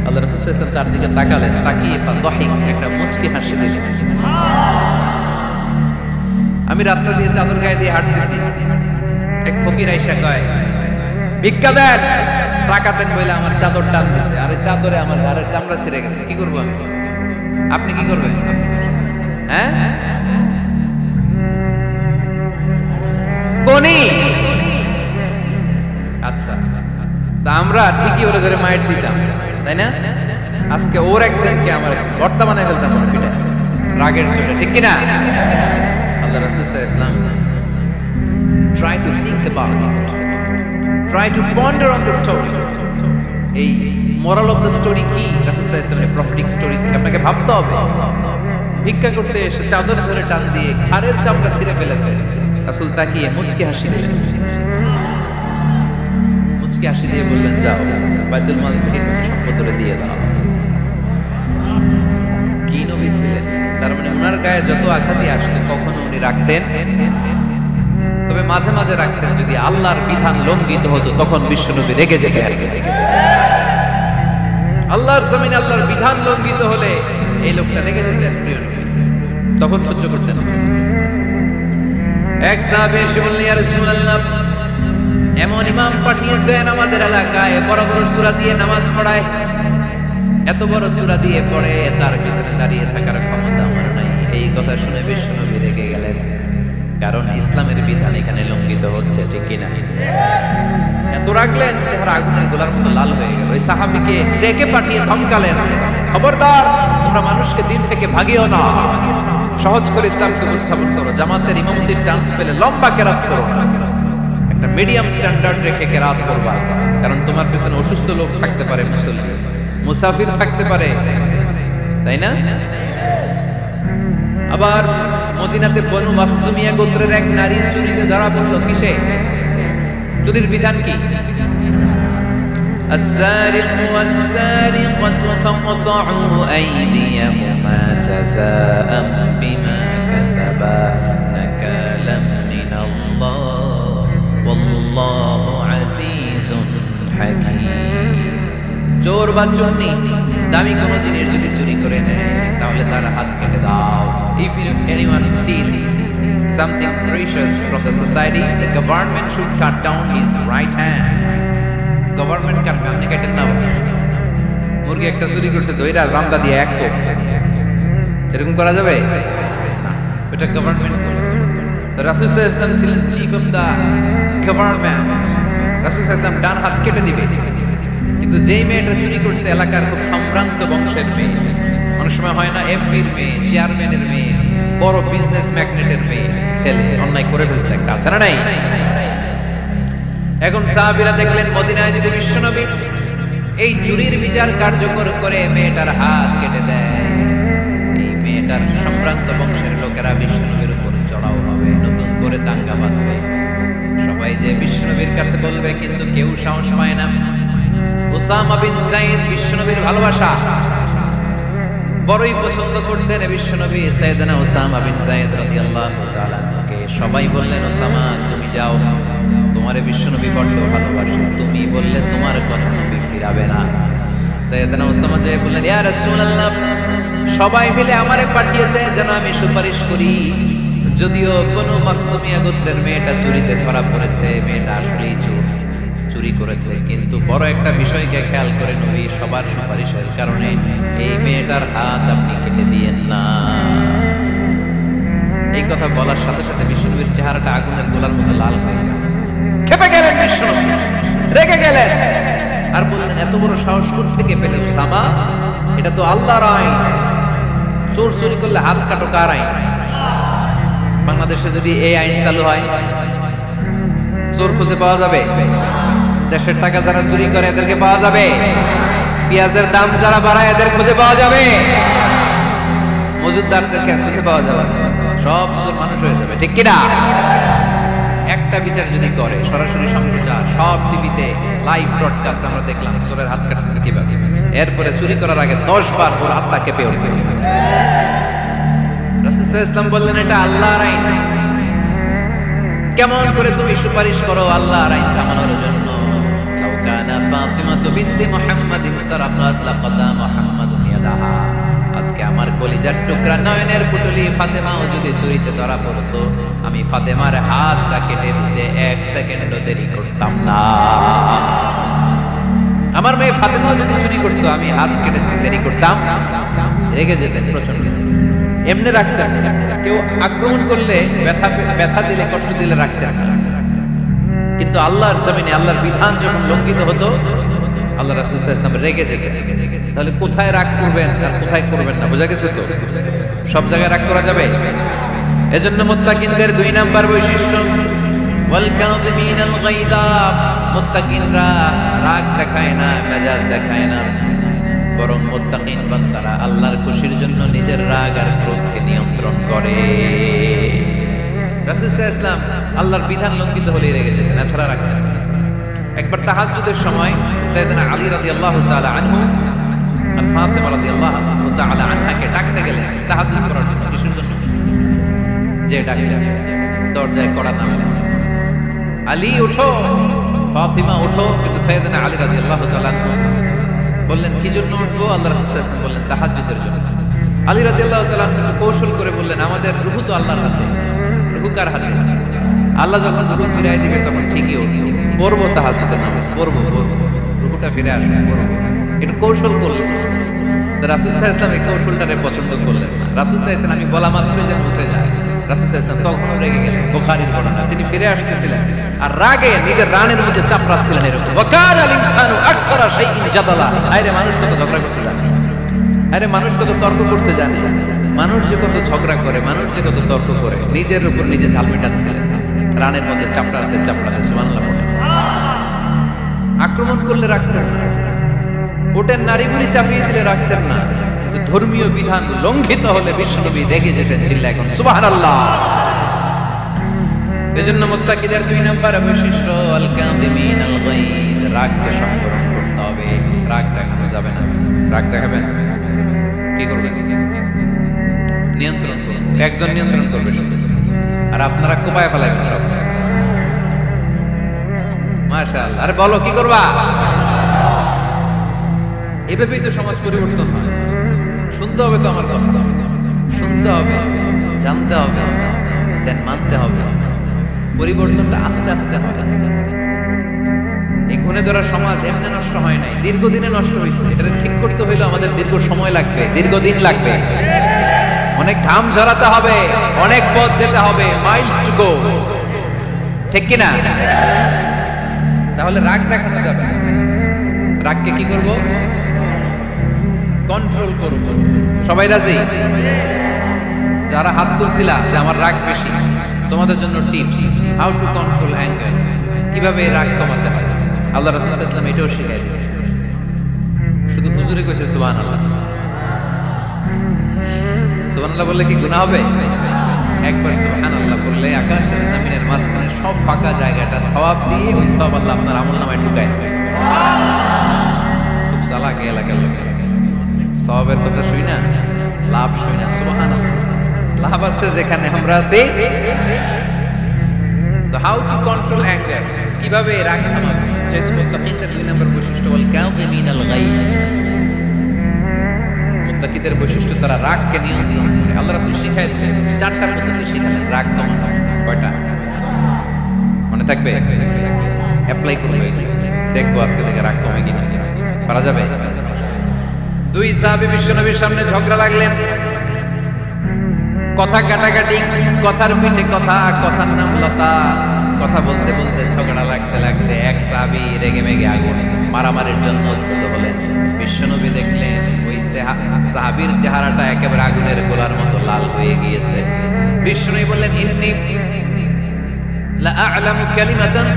আল্লাহ রাসূল সাল্লাল্লাহু আলাইহি ওয়াসাল্লাম তার দিকে তাকালেন, তাকিয়ে ফাদাহিক, একটা মুচকি হাসি দিলেন। আমি রাস্তা দিয়ে চাদর গায়ে দিয়ে হাঁটতেছি, এক ফকির আইসা কয়, ভিক্ষা দেন। টাকা দেন বলে আমার চাদর টান দিছে, আর চাদরে আমার ঘাড়ের চামড়া ছিঁড়ে গেছে, কি করবো আমি? আপনি কি করবেন? হ্যাঁ, কোনি? আচ্ছা, তা আমরা ঠিকই ওরে ধরে মাইট দিতাম, তাই না? আজকে ওর একদিনকে আমার বর্তা বানায় ফেলতাম রাগের চোটে, ঠিক কিনা? আল্লাহ রাসূল সাল্লাল্লাহু আলাইহি ওয়াসাল্লাম try to think about it, try to ponder on the story. এই moral of the story কি? রাসূল সাল্লাল্লাহু আলাইহি ওয়াসাল্লামের prophetic story থেকে আপনাকে ভাবতে হবে। ভিক্ষা করতে এসে চাদর ধরে টান দিয়ে ঘাড়ের চামড়া ছিঁড়ে ফেলেছে, রাসূল তাকিয়ে মুচকি হাসি দিলেন, মুচকি হাসি দিয়ে বললেন, যাও বাইতুল মাল থেকে কিছু সম্পদ ধরে দিয়ে দাও। কি নবী ছিলেন! তার মানে উনার গায়ে যত আঘাতই আসতো কখনো উনি রাখতেন, তবে মাঝে মাঝে রাখতেন যদি আল্লাহর বিধান লঙ্ঘিত হতো, তখন বিশ্বনবী রেগে যেতেন। আল্লাহর জমিনে আল্লাহর বিধান লঙ্ঘিত হলে এই লোকটা রেগে যেতেন, প্রিয় নবী, তখন সহ্য করতেন না। এক সাহাবী এসে বললেন, ইয়া রাসূলুল্লাহ, এমন ইমাম পাঠিয়েছেন আমাদের এলাকায়, বড় বড় সূরা দিয়ে নামাজ পড়ায়, এত বড় সূরা দিয়ে পড়ে, তার পিছনে দাঁড়িয়ে থাকার ক্ষমতা আমার নাই। এই কথা শুনে বিশ্বনবী রেগে গেলেন, কারণ ইসলামের বিধান এখানে লঙ্ঘিত হচ্ছে, ঠিক কিনা? এত রাগলেন, চেহারা আগুনের গোলার মতো লাল হয়ে গেল। ওই সাহাবীকে ডেকে পাঠিয়ে ধমকালেন, খবরদার, তোমরা মানুষকে দিন থেকে ভাগিও না, সহজ করে ইসলামকে উপস্থাপন করো, জামাতের ইমামতির চান্স পেলে লম্বা কেরাত করো না, একটা মিডিয়াম স্ট্যান্ডার্ড রেখে কেরাত করবা, কারণ তোমার পেছনে অসুস্থ লোক থাকতে পারে, মুসল্লি মুসাফির থাকতে পারে, তাই না? আবার মদিনাতে বনু মাখজুমিয়া গোত্রের এক নারী চুরিতে ধরা পড়ল। কিসে? চুরির বিধান কি? السارق والسارقة فاقطعوا أيديهما جزاء بما كسبا نكالا من الله والله عزيز حكيم। চোর বা চোরনি দামি কোনো জিনিস যদি চুরি করে নেয় তাহলে তার হাত কেটে দাও। If anyone steals something precious from the society, the government should cut down his right hand. Government কাটবে, আপনি কাটেন না। মুরগি একটা চুরি করছে, দইরা রামদা দিয়ে এক কোপ, এরকম করা যাবে না, এটা গভর্নমেন্ট করবে। তো রাসূল সাল্লাল্লাহু আলাইহি ওয়াসাল্লাম ছিলেন চিফ অফ দা গভর্নমেন্ট, রাসূল সাল্লাল্লাহু আলাইহি ওয়াসাল্লাম ডান হাত কেটে দিবে। কিন্তু যেই মেয়েটা চুরি করছে এলাকার খুব সম্ভ্রান্ত বংশের মেয়ে, অনেক সময় হয় না এমপির মেয়ে, চেয়ারম্যানের মেয়ে, বড় বিজনেস ম্যাগনেটের মেয়ে, ছেলে অন্যায় করে ফেলছে, একটা আছে না নাই? এখন সাহাবীরা দেখলেন মদিনায় যদি বিশ্বনবী এই চুরির বিচার কার্যকর করে মেয়েটার হাত কেটে দেয়, এই মেয়েটার সম্ভ্রান্ত বংশের লোকেরা বিশ্বনবীর উপর চড়াও হবে, নতুন করে দাঙ্গা বাঁধবে, সবাই যে বিশ্বনবীর কাছে বলবে, কিন্তু কেউ সাহস পায় না। উসামা বিন যায়েদ বিশ্বনবীর ভালোবাসা বড়ই পছন্দ করতেন বিশ্বনবী সাইয়েদনা উসামা বিন যায়েদ রাদিয়াল্লাহু তাআলা কে সবাই বললেন, উসামা তুমি যাও, তোমারে বিশ্বনবী বড় ভালোবাসে, তুমি বললে তোমার কথা নবী ফিরাবে না। সাইয়েদনা উসামা যে বললেন, ইয়া রাসূলুল্লাহ, সবাই মিলে আমারে পাঠিয়েছে যেন আমি সুপারিশ করি, যদিও কোনো মাখজুমিয়া গোত্রের মেয়েটা চুরিতে ধরা পড়েছে, মেয়েটা আসলেই চুরি করেছে, কিন্তু বড় একটা বিষয়কে খেয়াল করে নবী, সবার সুপারিশের কারণে এই মেয়েটার হাত আপনি কেটে দিয়েন না। এই কথা বলার সাথে সাথে বিশ্বনবীর চেহারাটা আগুনের গোলার মতো লাল হয়ে গেল, ক্ষেপে গেলেন বিশ্বনবী, রেগে গেলেন, আর বললেন, এত বড় সাহস কোত্থেকে পেলে উসামা? এটা তো আল্লাহর আইন, চোর চুরি করলে হাত কাটো কার আইন? বাংলাদেশে যদি এই আইন চালু হয়, চোর খুঁজে পাওয়া যাবে? দেশের টাকা যারা চুরি করে এদেরকে পাওয়া যাবে? পেঁয়াজের দাম যারা বাড়ায় এদের খুঁজে পাওয়া যাবে? মজুদদারদেরকে খুঁজে পাওয়া যাবে? সব চোর মানুষ হয়ে যাবে, ঠিক কিনা? একটা বিচার যদি করে, সরাসরি সম্প্রচার, সব টিভিতে লাইভ ব্রডকাস্ট, আমরা দেখলাম চোরের হাত কাটতেছে কিভাবে, এরপরে চুরি করার আগে 10 বার ওর হাতটা কেঁপে উঠবে। রাসূল সাল্লাল্লাহু আলাইহি ওয়াসাল্লাম বললেন, এটা আল্লাহর আইন, কেমন করে তুমি সুপারিশ করো আল্লাহর আইন থামানোর জন্য? লাউ কানা ফাতিমাতু বিনতি মুহাম্মাদিন সারাকাত লাকাতা মুহাম্মাদুন ইয়াদাহা, আজকে আমার কলিজার টুকরা নয়নের পুটলি ফাতেমাও যদি চুরিতে ধরা পড়তো, আমি ফাতেমার হাতটা কেটে দিতে 1 সেকেন্ডও দেরি করতাম না। আমার মেয়ে ফাতেমাও যদি চুরি করতো আমি হাত কেটে দিতে দেরি করতাম, রেগে যেতেন প্রচন্ড। এমনি রাখতেন না। কেউ আক্রমণ করলে ব্যথা দিলে কষ্ট দিলে রাখতেন না। কিন্তু আল্লাহর জমিনে আল্লাহর বিধান যখন লঙ্ঘিত হতো আল্লাহ রাসূল সাল্লাল্লাহু আলাইহি ওয়াসাল্লাম রেগে যেতেন। তাহলে কোথায় রাগ করবেন আর কোথায় করবেন না বোঝা গেছে তো? সব জায়গায় রাগ করা যাবে? এজন্য মুত্তাকিনদের 2 নাম্বার বৈশিষ্ট্য ওয়াল কাযিমিনাল গায়যা, মুত্তাকিনরা রাগ দেখায় না, মেজাজ দেখায় না, বরং মুত্তাকিন বান্দারা আল্লাহর খুশির জন্য নিজের রাগ আর ক্রোধকে নিয়ন্ত্রণ করে। রাসূল সাল্লাল্লাহু আলাইহি ওয়াসাল্লাম আল্লাহর বিধান লঙ্ঘিত হলে রেগে যেতেন, এছাড়া রাখতেন না। একবার তাহাজ্জুদের সময় সাইয়েদনা আলী রাদিয়াল্লাহু তাআলা আনহু আর ফাতেমা রাদিয়াল্লাহু তাআলা আনহাকে ডাকতে গেলেন তাহাজ্জুদ করার জন্য। কিসের জন্য? যে ডাকলেন, দরজায় কড়া নাড়লেন, আলী ওঠো, ফাতিমা ওঠো। কিন্তু সাইয়েদনা আলী রাদিয়াল্লাহু তাআলা আনহু বললেন কি জন্য উঠবো? আল্লাহ রাসূল সাল্লাল্লাহু আলাইহি ওয়াসাল্লাম বললেন তাহাজ্জুদের জন্য। আলী রাদিয়াল্লাহু তাআলা আনহু কৌশল করে বললেন আমাদের রূহ তো আল্লাহর হাতে, রূহ কার হাতে? আল্লাহ যখন রূহ ফিরায় দিবে তখন ঠিকই পড়বো তাহাজ্জুদের নামাজ, পড়বো, রূহটা ফিরে আসবে, পড়বো। একটু কৌশল করলেন। রাসূল সাল্লাল্লাহু আলাইহি ওয়াসাল্লাম এই কৌশলটারে পছন্দ করলেন না। রাসূল সাল্লাল্লাহু আলাইহি ওয়াসাল্লাম আমি বলা মাত্রই যেন উঠে যায়। রাসূল সাল্লাল্লাহু আলাইহি ওয়াসাল্লাম তখন রেগে গেলেন। বুখারীর বর্ণনা, তিনি ফিরে আসতেছিলেন আর রাগে নিজের রানের মধ্যে চাপড়াচ্ছিলেন এরকম। ওয়াকানাল ইনসানু আকসারা শাইইন জাদালা। আরে মানুষ কত ঝগড়া করতে জানে, আরে মানুষ কত তর্ক করতে জানে, মানুষ যে কত ঝগড়া করে, মানুষ যে কত তর্ক করে, নিজের উপর নিজে ঝাল মেটাচ্ছিলেন রানের মধ্যে চাপড়াতে চাপড়াতে। সুবহানাল্লাহ। আক্রমণ করলে রাখতেন না, ওটের নারী বুড়ি চাপিয়ে দিলে রাখতেন না, কিন্তু ধর্মীয় বিধান লঙ্ঘিত হলে বিশ্বনবী রেগে যেতেন, চিল্লা এখন সুবহানাল্লাহ। এজন্য মুত্তাকিদের 2 নাম্বার বৈশিষ্ট্য আল কাযিমিনাল গায়য, রাগকে সংবরণ করতে হবে, রাগ দেখানো যাবে না। রাগ দেখাবেন কি করবেন? নিয়ন্ত্রণ করুন। একজন নিয়ন্ত্রণ করবে শুধু, আর আপনারা কোপায় ফেলাইবেন সব। মাশাআল্লাহ। আরে বলো কি করবা? এভাবেই তো সমাজ পরিবর্তন হয়। শুনতে হবে তো আমার কথা, শুনতে হবে, জানতে হবে, দেন মানতে হবে। পরিবর্তনটা আস্তে আস্তে হয়। এই ঘুণে ধরা সমাজ এমনি নষ্ট হয় নাই, দীর্ঘদিনে নষ্ট হয়েছে। এটা ঠিক করতে হইলে আমাদের দীর্ঘ সময় লাগবে, দীর্ঘদিন লাগবে, অনেক ঘাম ঝরাতে হবে, অনেক পথ যেতে হবে, মাইলস টু গো, ঠিক কিনা? তাহলে রাগ দেখানো যাবে না। রাগকে কি করব? কন্ট্রোল করব। সবাই রাজি? যারা হাত তুলছিলা যে আমার রাগ বেশি, তোমাদের জন্য tips, how to control anger, কিভাবে রাগ কমাতে হয়। আল্লাহ রাসূল সাল্লাল্লাহু আলাইহি ওয়াসাল্লাম এটাও শিখাই দিয়েছে। শুধু হুজুরে কইছে সুবহানাল্লাহ। সুবহানাল্লাহ বললে কি গুনাহ হবে? একবার সুবহানাল্লাহ বললে আকাশের জমিনের মাঝখানে সব ফাঁকা জায়গাটা সওয়াব দিয়ে ওই সওয়াব আল্লাহ আপনার আমলনামায় ঢুকায় দেবে। খুব চালাক এলাকার লোক, সওয়াবের কথা শুই না, লাভ শুই না। সুবহানাল্লাহ, লাভ আছে যেখানে আমরা আছি। তো হাউ টু কন্ট্রোল অ্যাঙ্গার, কিভাবে রাগ থামাবো? যেহেতু মুত্তাকিনদের 2 নম্বর বৈশিষ্ট্য ওয়াল কাযিমিনাল গায়য, মুত্তাকিদের বৈশিষ্ট্য তারা রাগকে নিয়ন্ত্রণ করে। আল্লাহ রাসূল শিখাই দিলেন 4টা পদ্ধতি শিখালেন রাগ কমানো। কয়টা মনে থাকবে? অ্যাপ্লাই করবে, দেখবো আজকে থেকে রাগ কমে কিনা। পারা যাবে? 2 সাহাবী বিশ্বনবীর সামনে ঝগড়া লাগলেন, কথা কাটাকাটি, কথার পিঠে কথা, কথার নাম লতা। কথা বলতে বলতে ঝগড়া লাগতে লাগতে এক সাহাবী রেগে মেগে আগুন, মারামারির জন্য উদ্যত হলেন। বিশ্বনবী দেখলেন ওই সাহাবীর চেহারাটা একেবারে আগুনের গোলার মতো লাল হয়ে গিয়েছে। বিশ্বনবী বললেন ইন্নী লা আ'লামু কালিমাতান,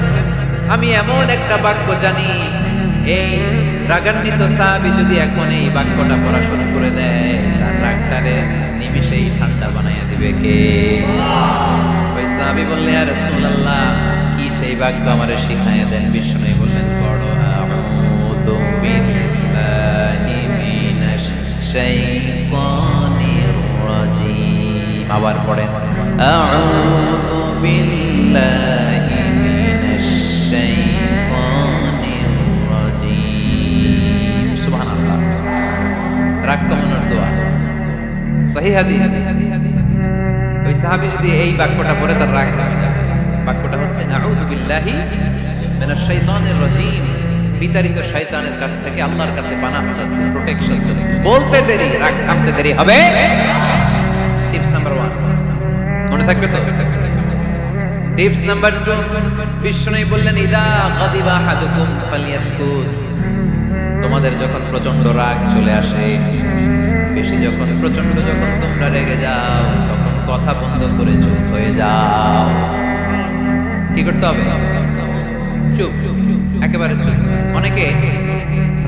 আমি এমন একটা বাক্য জানি, এই রাগান্বিত সাহাবী যদি এখন এই বাক্যটা পড়া শুরু করে দেয় তার রাগটারে নিমিষেই ঠান্ডা বানাইয়া দিবে কে? ওই সাহাবী বললেন ইয়া রাসূলুল্লাহ, কি সেই বাক্য আমারে শিখাইয়া দেন। বিশ্বনবী বললেন পড়ো আউযু বিল্লাহি মিনাশ শাইতানির রাজীম। আবার পড়েন আউযু বিল্লাহি মিনাশ শাইতানির রাজীম। সুবহানাল্লাহ। রাগ কমানোর দোয়া, সহিহ হাদিস। ওই সাহাবী যদি এই বাক্যটা পড়ে তার রাগ কমে যাবে। বাক্যটা হচ্ছে আউযু বিল্লাহি মিনাশ শাইতানির রাজীম। বিতাড়িত শয়তানের কাছ থেকে আল্লাহর কাছে পানাহ চাচ্ছে, প্রোটেকশন চাচ্ছে। বলতে দেরি, রাগ থামতে দেরি হবে। টিপস নাম্বার 1 মনে থাকবে তো? টিপস নাম্বার 2, বিষ্ণু বললেন ইদা গাদিবা আহাদুকুম ফালিয়াসকুত। তোমাদের যখন প্রচন্ড রাগ চলে আসে, বেশি যখন প্রচন্ড যখন তোমরা রেগে যাও, তখন কথা বন্ধ করে চুপ হয়ে যাও। কি করতে হবে? চুপ, একেবারে চুপ। অনেকে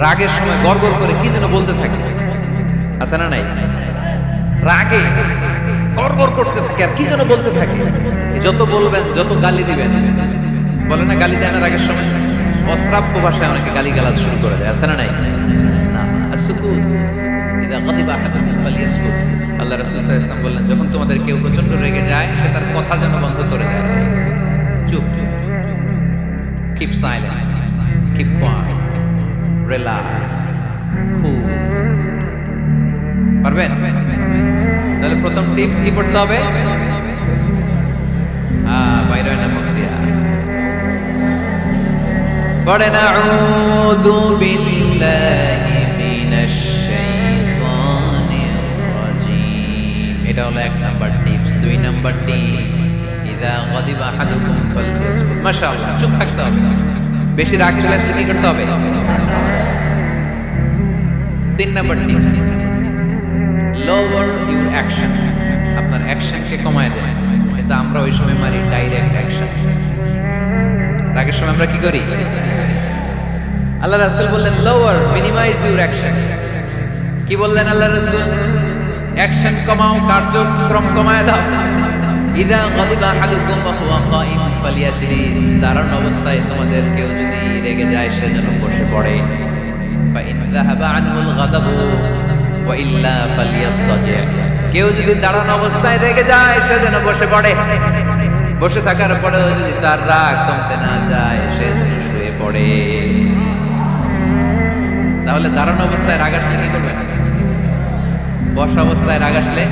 রাগের সময় গড়গড় করে কি যেন বলতে থাকে, আছে না নাই? রাগে গড়গড় করতে থাকে আর কি যেন বলতে থাকে। যত বলবেন, যত গালি দিবেন, বলে না গালি দেয় না রাগের সময়, অশ্রাব্য ভাষায় অনেকে গালি গালাজ শুরু করে দেয়, আছে না নাই? না, আসুকুত ইদা গাদিবা আহাদুকুম ফালিয়াসকুত। আল্লাহ রাসূল সাল্লাল্লাহু আলাইহি ওয়াসাল্লাম বললেন, যখন তোমাদের কেউ প্রচন্ড রেগে যায়, সে তার কথা যেন বন্ধ করে দেয়। চুপ, keep silent, keep quiet, relax, cool. পারবেন? তাহলে প্রথম টিপস কি পড়তে হবে? বাইরে না মুখ দিয়া পড়ে না, আউযু বিল্লাহি মিনাশ শাইতানির রাজীম। এটা হলো 1 নাম্বার টিপস। 2 নাম্বার টিপস, ইযা গাদিবা আহাদুকুম ফালইয়াসকুত। মাশাআল্লাহ, চুপ থাকতে হবে। বেশি রাগ চলে আসলে কি করতে হবে? 3 number tips, lower your action. আপনার অ্যাকশনকে কমায় দেন। কিন্তু আমরা ওই সময় মারি ডাইরেক্ট অ্যাকশন। রাগের সময় আমরা কি করি? আল্লাহ রাসূল বললেন লোয়ার, মিনিমাইজ ইউর অ্যাকশন। কি বললেন আল্লাহ রাসূল? অ্যাকশন কমাও, কার্যক্রম কমায় দাও। ইযা গাদিবা আহাদুকুম ওয়া হুয়া কাঈম ফালিয়াজলিস। দাঁড়ানো অবস্থায় তোমাদের কেউ যদি রেগে যায়, সে যেন বসে পড়ে। ফা ইন যাহাবা আনহুল গাদাবু ওয়া ইল্লা ফালিয়াত্তাজি'। কেউ যদি দাঁড়ানো অবস্থায় রেগে যায়, সে যেন বসে পড়ে। বসে থাকার পরেও যদি তার রাগ কমতে না যায়, সে যেন শুয়ে পড়ে। তাহলে দাঁড়ানো অবস্থায় রাগ আসলে কি করবেন? বসা অবস্থায় রাগ আসলে,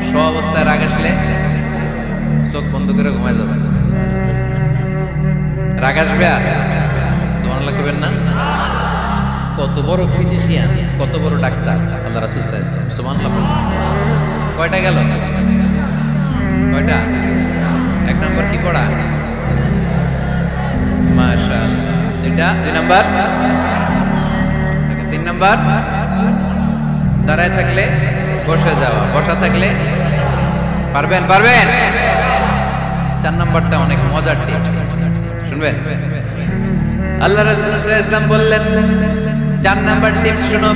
শোয়া অবস্থায় রাগ আসলে চোখ বন্ধ করে ঘুমায় যাবেন। রাগ আসবে আর সুবহানাল্লাহ করবেন না? কত বড় ফিজিশিয়ান, কত বড় ডাক্তার আল্লাহ রাসূল সাল্লাল্লাহু আলাইহি ওয়াসাল্লাম। সুবহানাল্লাহ। কয়টা গেল? কয়টা? 1 নাম্বার কি পড়া? মাশাআল্লাহ। 2 নাম্বার। 3 নাম্বার, দাঁড়ায় থাকলে বসে যাওয়া, বসা থাকলে পারবেন? 4 নাম্বারটা অনেক মজার টিপস, শুনবেন? আল্লাহ রাসূল সাল্লাল্লাহু আলাইহি ওয়াসাল্লাম বললেন 4 নাম্বার টিপস শুনো,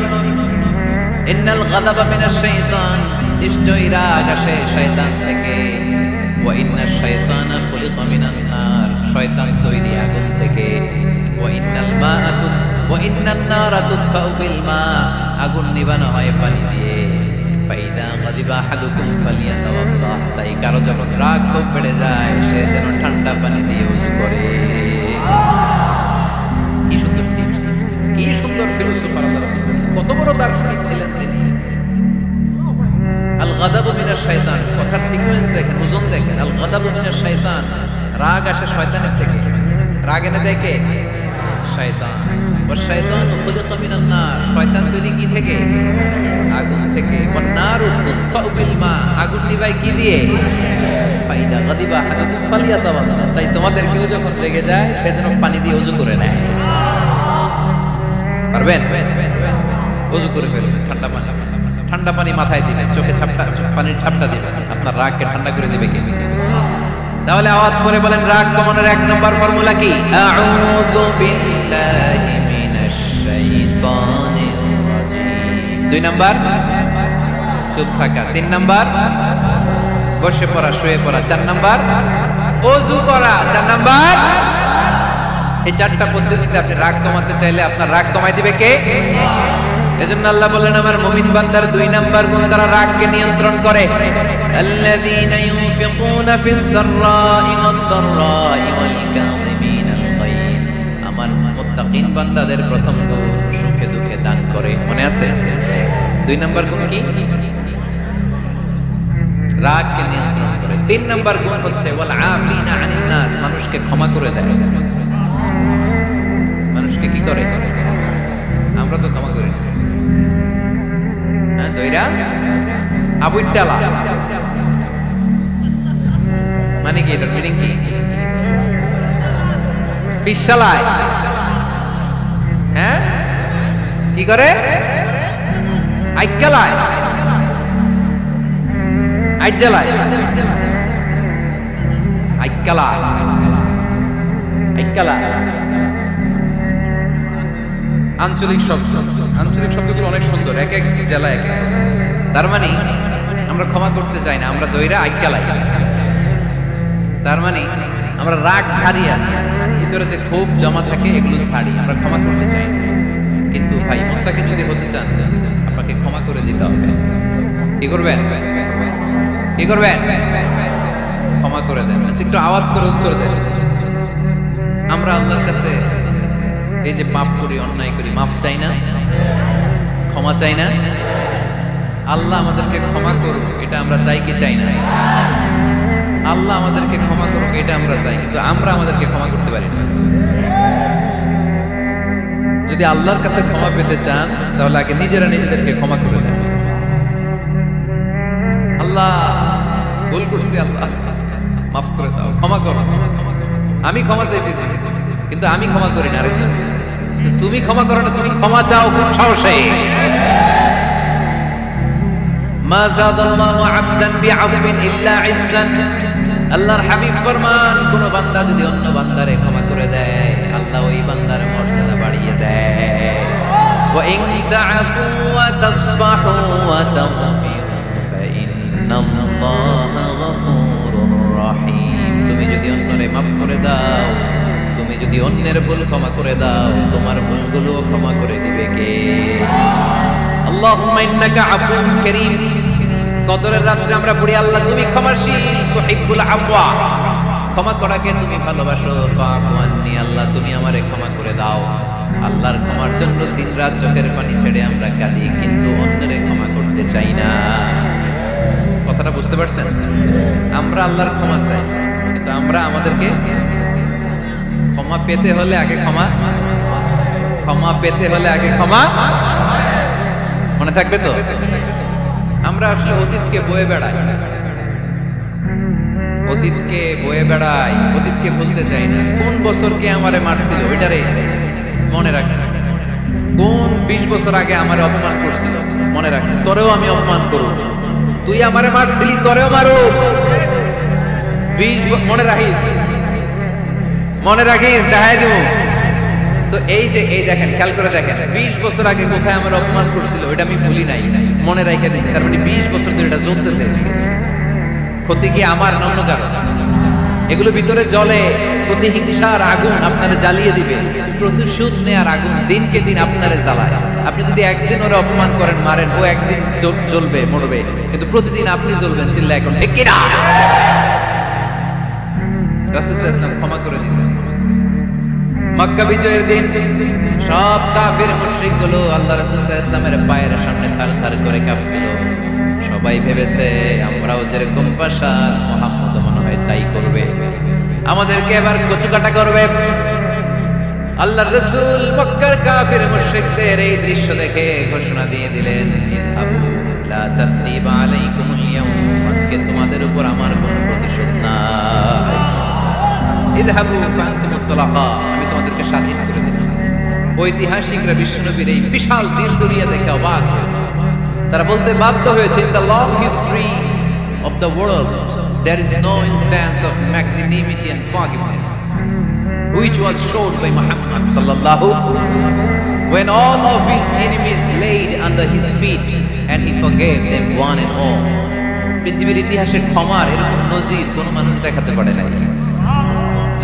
ইন্নাল গাদাবা মিনাশ শাইতান। নিশ্চয়ই রাগ আসে শয়তান থেকে। ওয়া ইন্নাশ শাইতানা খুলিকা মিনান নার। শয়তান তৈরি আগুন থেকে। ওয়া ইন্নান নারা তুদফাউ বিল মা। আগুন নিভানো হয় পানি দিয়ে। ফাইদা গাদিবা আহাদুকুম ফালিয়াতাওয়াদ্দা। তাই কারো যখন রাগ খুব বেড়ে যায়, সে যেন ঠান্ডা পানি দিয়ে ওযু করে। কি সুন্দর টিপস, কি সুন্দর ফিলোসফার আল্লাহ রাসূল সাল্লাল্লাহু আলাইহি ওয়াসাল্লাম। কত বড় দার্শনিক ছিলেন তিনি। আল গাদাবু মিনাশ শাইতান, কথার সিকোয়েন্স দেখেন, ওজন দেখেন। আল গাদাবু মিনাশ শাইতান, রাগ আসে শয়তানের থেকে। রাগ এনে দেয় কে? শয়তান। ওয়া শাইতানু খুলিকা মিনান নার। শয়তান তৈরি কি থেকে? আগুন থেকে। ওয়ান নারু তুদফাউ বিল মা। আগুন নিভায় কি দিয়ে? ফাইদা গাদিবা আহাদুকুম ফালিয়াতাওয়াদ্দা। তাই তোমাদের কেউ যখন রেগে যায়, সে যেন পানি দিয়ে ওযু করে নেয়। পারবেন? ওযু করে ফেলবেন। ঠান্ডা পানি মাথায় দিবেন, চোখে পানির ছাপটা দিবেন। আপনার রাগকে ঠান্ডা করে দিবে কে? তাহলে আওয়াজ করে বলেন, রাগ কমানোর 1 নাম্বার ফর্মুলা কি? আউযু বিল্লাহি মিনাশ শাইতানির রাজীম। 2 নাম্বার, চুপ থাকা। 3 নাম্বার, বসে পড়া, শুয়ে পড়া। 4 নাম্বার, ওযু করা। 4 নাম্বার। এই 4টা পদ্ধতিতে আপনি রাগ কমাতে চাইলে আপনার রাগ কমাই দিবে কে? এজন্য আল্লাহ বললেন, আমার মুমিন বান্দার 2 নাম্বার গুণ, তারা রাগকে নিয়ন্ত্রণ করে। আল্লাযীনা ইউনফিকুনা ফিস সাররাই ওয়াদ দাররাই ওয়াল কাযিমিনাল গায়য। আমার মুত্তাকিন বান্দাদের প্রথম গুণ সুখে দুঃখে দান করে। মনে আছে? 2 নাম্বার গুণ কি? রাগকে নিয়ন্ত্রণ করে। 3 নাম্বার গুণ হচ্ছে ওয়াল আফিনা আনিন নাস, মানুষকে ক্ষমা করে দেয়। মানুষকে কি করে? আমরা তো ক্ষমা করি না। হ্যাঁ, দইরা আবুইটালা মানে কি? এটার মিনিং কি? ফিশালায়। হ্যাঁ, কি করে? আইকালায়, আইজালায়, আইকালা, আইকালা। আঞ্চলিক শব্দ, আঞ্চলিক শব্দগুলো অনেক সুন্দর, এক এক জেলায় এক এক। তার মানে আমরা ক্ষমা করতে চাই না, আমরা দইরা আইকালাই। তার মানে আমরা রাগ ছাড়িয়ে, ভিতরে যে ক্ষোভ জমা থাকে এগুলো ছাড়ি, আমরা ক্ষমা করতে চাই। কিন্তু ভাই মোত্তাকি যদি হতে চান, আপনাকে ক্ষমা করে দিতে হবে। কি করবেন? কি করবেন? ক্ষমা করে দেন। আচ্ছা, একটু আওয়াজ করে উত্তর দেন। আমরা আল্লাহর কাছে এই যে পাপ করি, অন্যায় করি, মাফ চাই না, ক্ষমা চাই না? আল্লাহ আমাদেরকে ক্ষমা করুক, এটা আমরা চাই কি চাই না? আল্লাহ আমাদেরকে ক্ষমা করুক, এটা আমরা চাই, কিন্তু আমরা আমাদেরকে ক্ষমা করতে পারি না। যদি আল্লাহর কাছে ক্ষমা পেতে চান, তাহলে আগে নিজেরা নিজেদেরকে ক্ষমা করে দেন। আল্লাহ ভুল করছি, আল্লাহ মাফ করে দাও, ক্ষমা করো। আমি ক্ষমা চাইতেছি, কিন্তু আমি ক্ষমা করি না আরেকজন। তুমি ক্ষমা করো না, তুমি ক্ষমা চাও কোন সাহসে? মা যাদাল্লাহু আবদান বিআফবিন ইল্লা ইজ্জান। আল্লাহর হাবিব ফরমান, কোন বান্দা যদি অন্য বান্দারে ক্ষমা করে দেয়, আল্লাহ ওই বান্দার মর্যাদা বাড়িয়ে দেয়। ওয়া ইন তা'ফু ওয়া তাসফাহু ওয়া তাগফিরু ফাইন্নাল্লাহা গফুরুর রাহিম। তুমি যদি অন্যরে মাফ করে দাও, তুমি যদি অন্যের ভুল ক্ষমা করে দাও, তোমার ভুলগুলো ক্ষমা করে দিবে কে? আল্লাহুম্মা ইন্নাকা আফুউন কারীম। কদরের রাত্রে আমরা পড়ি, আল্লাহ তুমি ক্ষমাশীল, তুহিব্বুল আফওয়া, ক্ষমা করাকে তুমি ভালোবাসো। ফাআফু আন্নী, আল্লাহ তুমি আমারে ক্ষমা করে দাও। আল্লাহর ক্ষমার জন্য দিনরাত চোখের পানি ছেড়ে আমরা কাঁদি, কিন্তু অন্যরে ক্ষমা করতে চাই না। কথাটা বুঝতে পারছেন? আমরা আল্লাহর ক্ষমা চাই, কিন্তু আমরা আমাদেরকে ক্ষমা পেতে হলে আগে ক্ষমা, ক্ষমা পেতে হলে আগে ক্ষমা। মনে থাকবে তো? আমরা আসলে অতীতকে বয়ে বেড়াই, অতীতকে বয়ে বেড়াই, অতীতকে ভুলতে চাই না। কোন বছর কে আমারে মারছিল ওইটারে মনে রাখছি। কোন 20 বছর আগে আমারে অপমান করছিল মনে রাখছি, তোরেও আমি অপমান করব। তুই আমারে মারছিলি, তোরেও মারো। 20 মনে রাখিস, মনে রাখিস, দেখাই দিব। তো এই যে এই দেখেন, খেয়াল করে দেখেন, 20 বছর আগে কোথায় আমার অপমান করছিল ওইটা আমি ভুলি নাই, মনে রাখে দিয়েছি। তার মানে 20 বছর ধরে এটা জ্বলতেছে। ক্ষতি কি আমার না অন্য কারো? এগুলো ভিতরে জ্বলে, প্রতিহিংসার আগুন আপনারে জ্বালিয়ে দিবে। প্রতিশোধ নেয়ার আগুন দিনকে দিন আপনারে জ্বালায়। আপনি যদি একদিন ওরা অপমান করেন, মারেন, ও একদিন জ্বলবে, মরবে, কিন্তু প্রতিদিন আপনি জ্বলবেন। চিল্লা এখন ঠিক কিনা? রাসূল সাল্লাল্লাহু আলাইহি ওয়াসাল্লাম ক্ষমা করে দিলেন। মক্কা বিজয়ের দিন সব কাফির মুশরিক গুলো আল্লাহ রাসূল সাল্লাল্লাহু আলাইহি ওয়াসাল্লামের পায়ের সামনে থারথার করে কাঁপছিল। সবাই ভেবেছে আমরাও যেরকম পাশার, মুহাম্মদ মনে হয় তাই করবে, আমাদেরকে এবার কচুকাটা করবে। আল্লাহর রাসূল মক্কার কাফির মুশরিকদের এই দৃশ্য দেখে ঘোষণা দিয়ে দিলেন, ইযহাবু লা তাসরিবা আলাইকুমুল ইয়াওম, আজকে তোমাদের উপর আমার কোনো প্রতিশোধ নাই। ইযহাবু ফাআনতুমুত তালাকা, আমি তোমাদেরকে স্বাধীন করে দিলাম। ঐতিহাসিকরা বিশ্বনবীর এই বিশাল দিল দুনিয়া দেখে অবাক হয়েছে। তারা বলতে বাধ্য হয়েছে, in the long history of the world there is no instance of magnanimity and forgiveness which was showed by Muhammad sallallahu, when all of his enemies laid under his feet and he forgave them one and all. পৃথিবীর ইতিহাসে ক্ষমার এরকম নজির কোন মানুষ দেখাতে পারে নাই।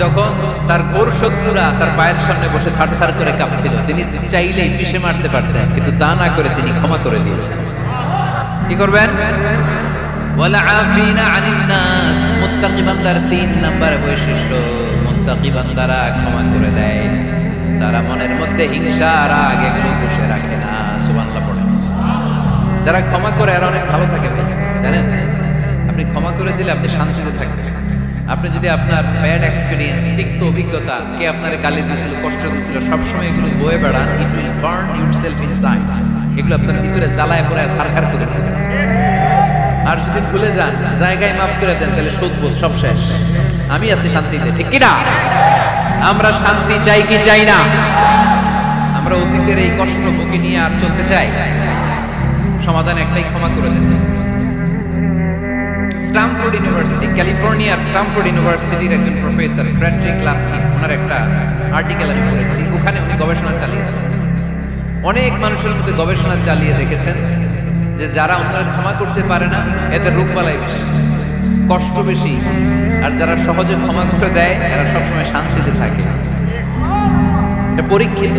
যখন তার ঘোর শত্রুরা তার পায়ের সামনে বসে থারথার করে কাঁপছিল, তিনি চাইলেই পিষে মারতে পারতেন, কিন্তু তা না করে তিনি ক্ষমা করে দিয়েছেন। কি করবেন? ওয়ালা আফিনা আনিন নাস, মুত্তাকি বান্দার 3 নাম্বার বৈশিষ্ট্য, মুত্তাকি বান্দারা ক্ষমা করে দেয়। তারা মনের মধ্যে হিংসা রাগ এগুলো পুষে রাখে না। সুবহানাল্লাহ পড়েন। যারা ক্ষমা করে আর অনেক ভালো থাকে, জানেন? আপনি ক্ষমা করে দিলে আপনি শান্তিতে থাকবেন। আপনি যদি আপনার ব্যাড এক্সপেরিয়েন্স, তিক্ত অভিজ্ঞতা, কে আপনার গালি দিয়েছিল, কষ্ট দিয়েছিল, সবসময় এগুলো বয়ে বেড়ান, it will burn yourself inside. এগুলো আপনার ভিতরে জ্বালায় পোড়ায় সারখার করে দেবে। আর যদি ভুলে যান, জায়গায় মাফ করে দেন, তাহলে শোধবোধ সব শেষ। আমি আছি শান্তিতে, ঠিক কিনা? আমরা শান্তি চাই কি চাই না? আমরা অতীতের এই কষ্ট বুকে নিয়ে আর চলতে চাই? সমাধান একটাই, ক্ষমা করে দেন। স্ট্যামফোর্ড ইউনিভার্সিটি, ক্যালিফোর্নিয়ার স্ট্যামফোর্ড ইউনিভার্সিটির একজন প্রফেসর ফ্রেডরিক লাস্কি, ওনার একটা আর্টিকেল আমি পড়েছি। ওখানে উনি গবেষণা চালিয়েছেন, অনেক মানুষের মধ্যে গবেষণা চালিয়ে দেখেছেন যে যারা অন্যরা ক্ষমা করতে পারে না, এদের রোগবালাই বেশি, কষ্ট বেশি। আর যারা সহজে ক্ষমা করে দেয়, এরা সবসময় শান্তিতে থাকে। এটা পরীক্ষিত,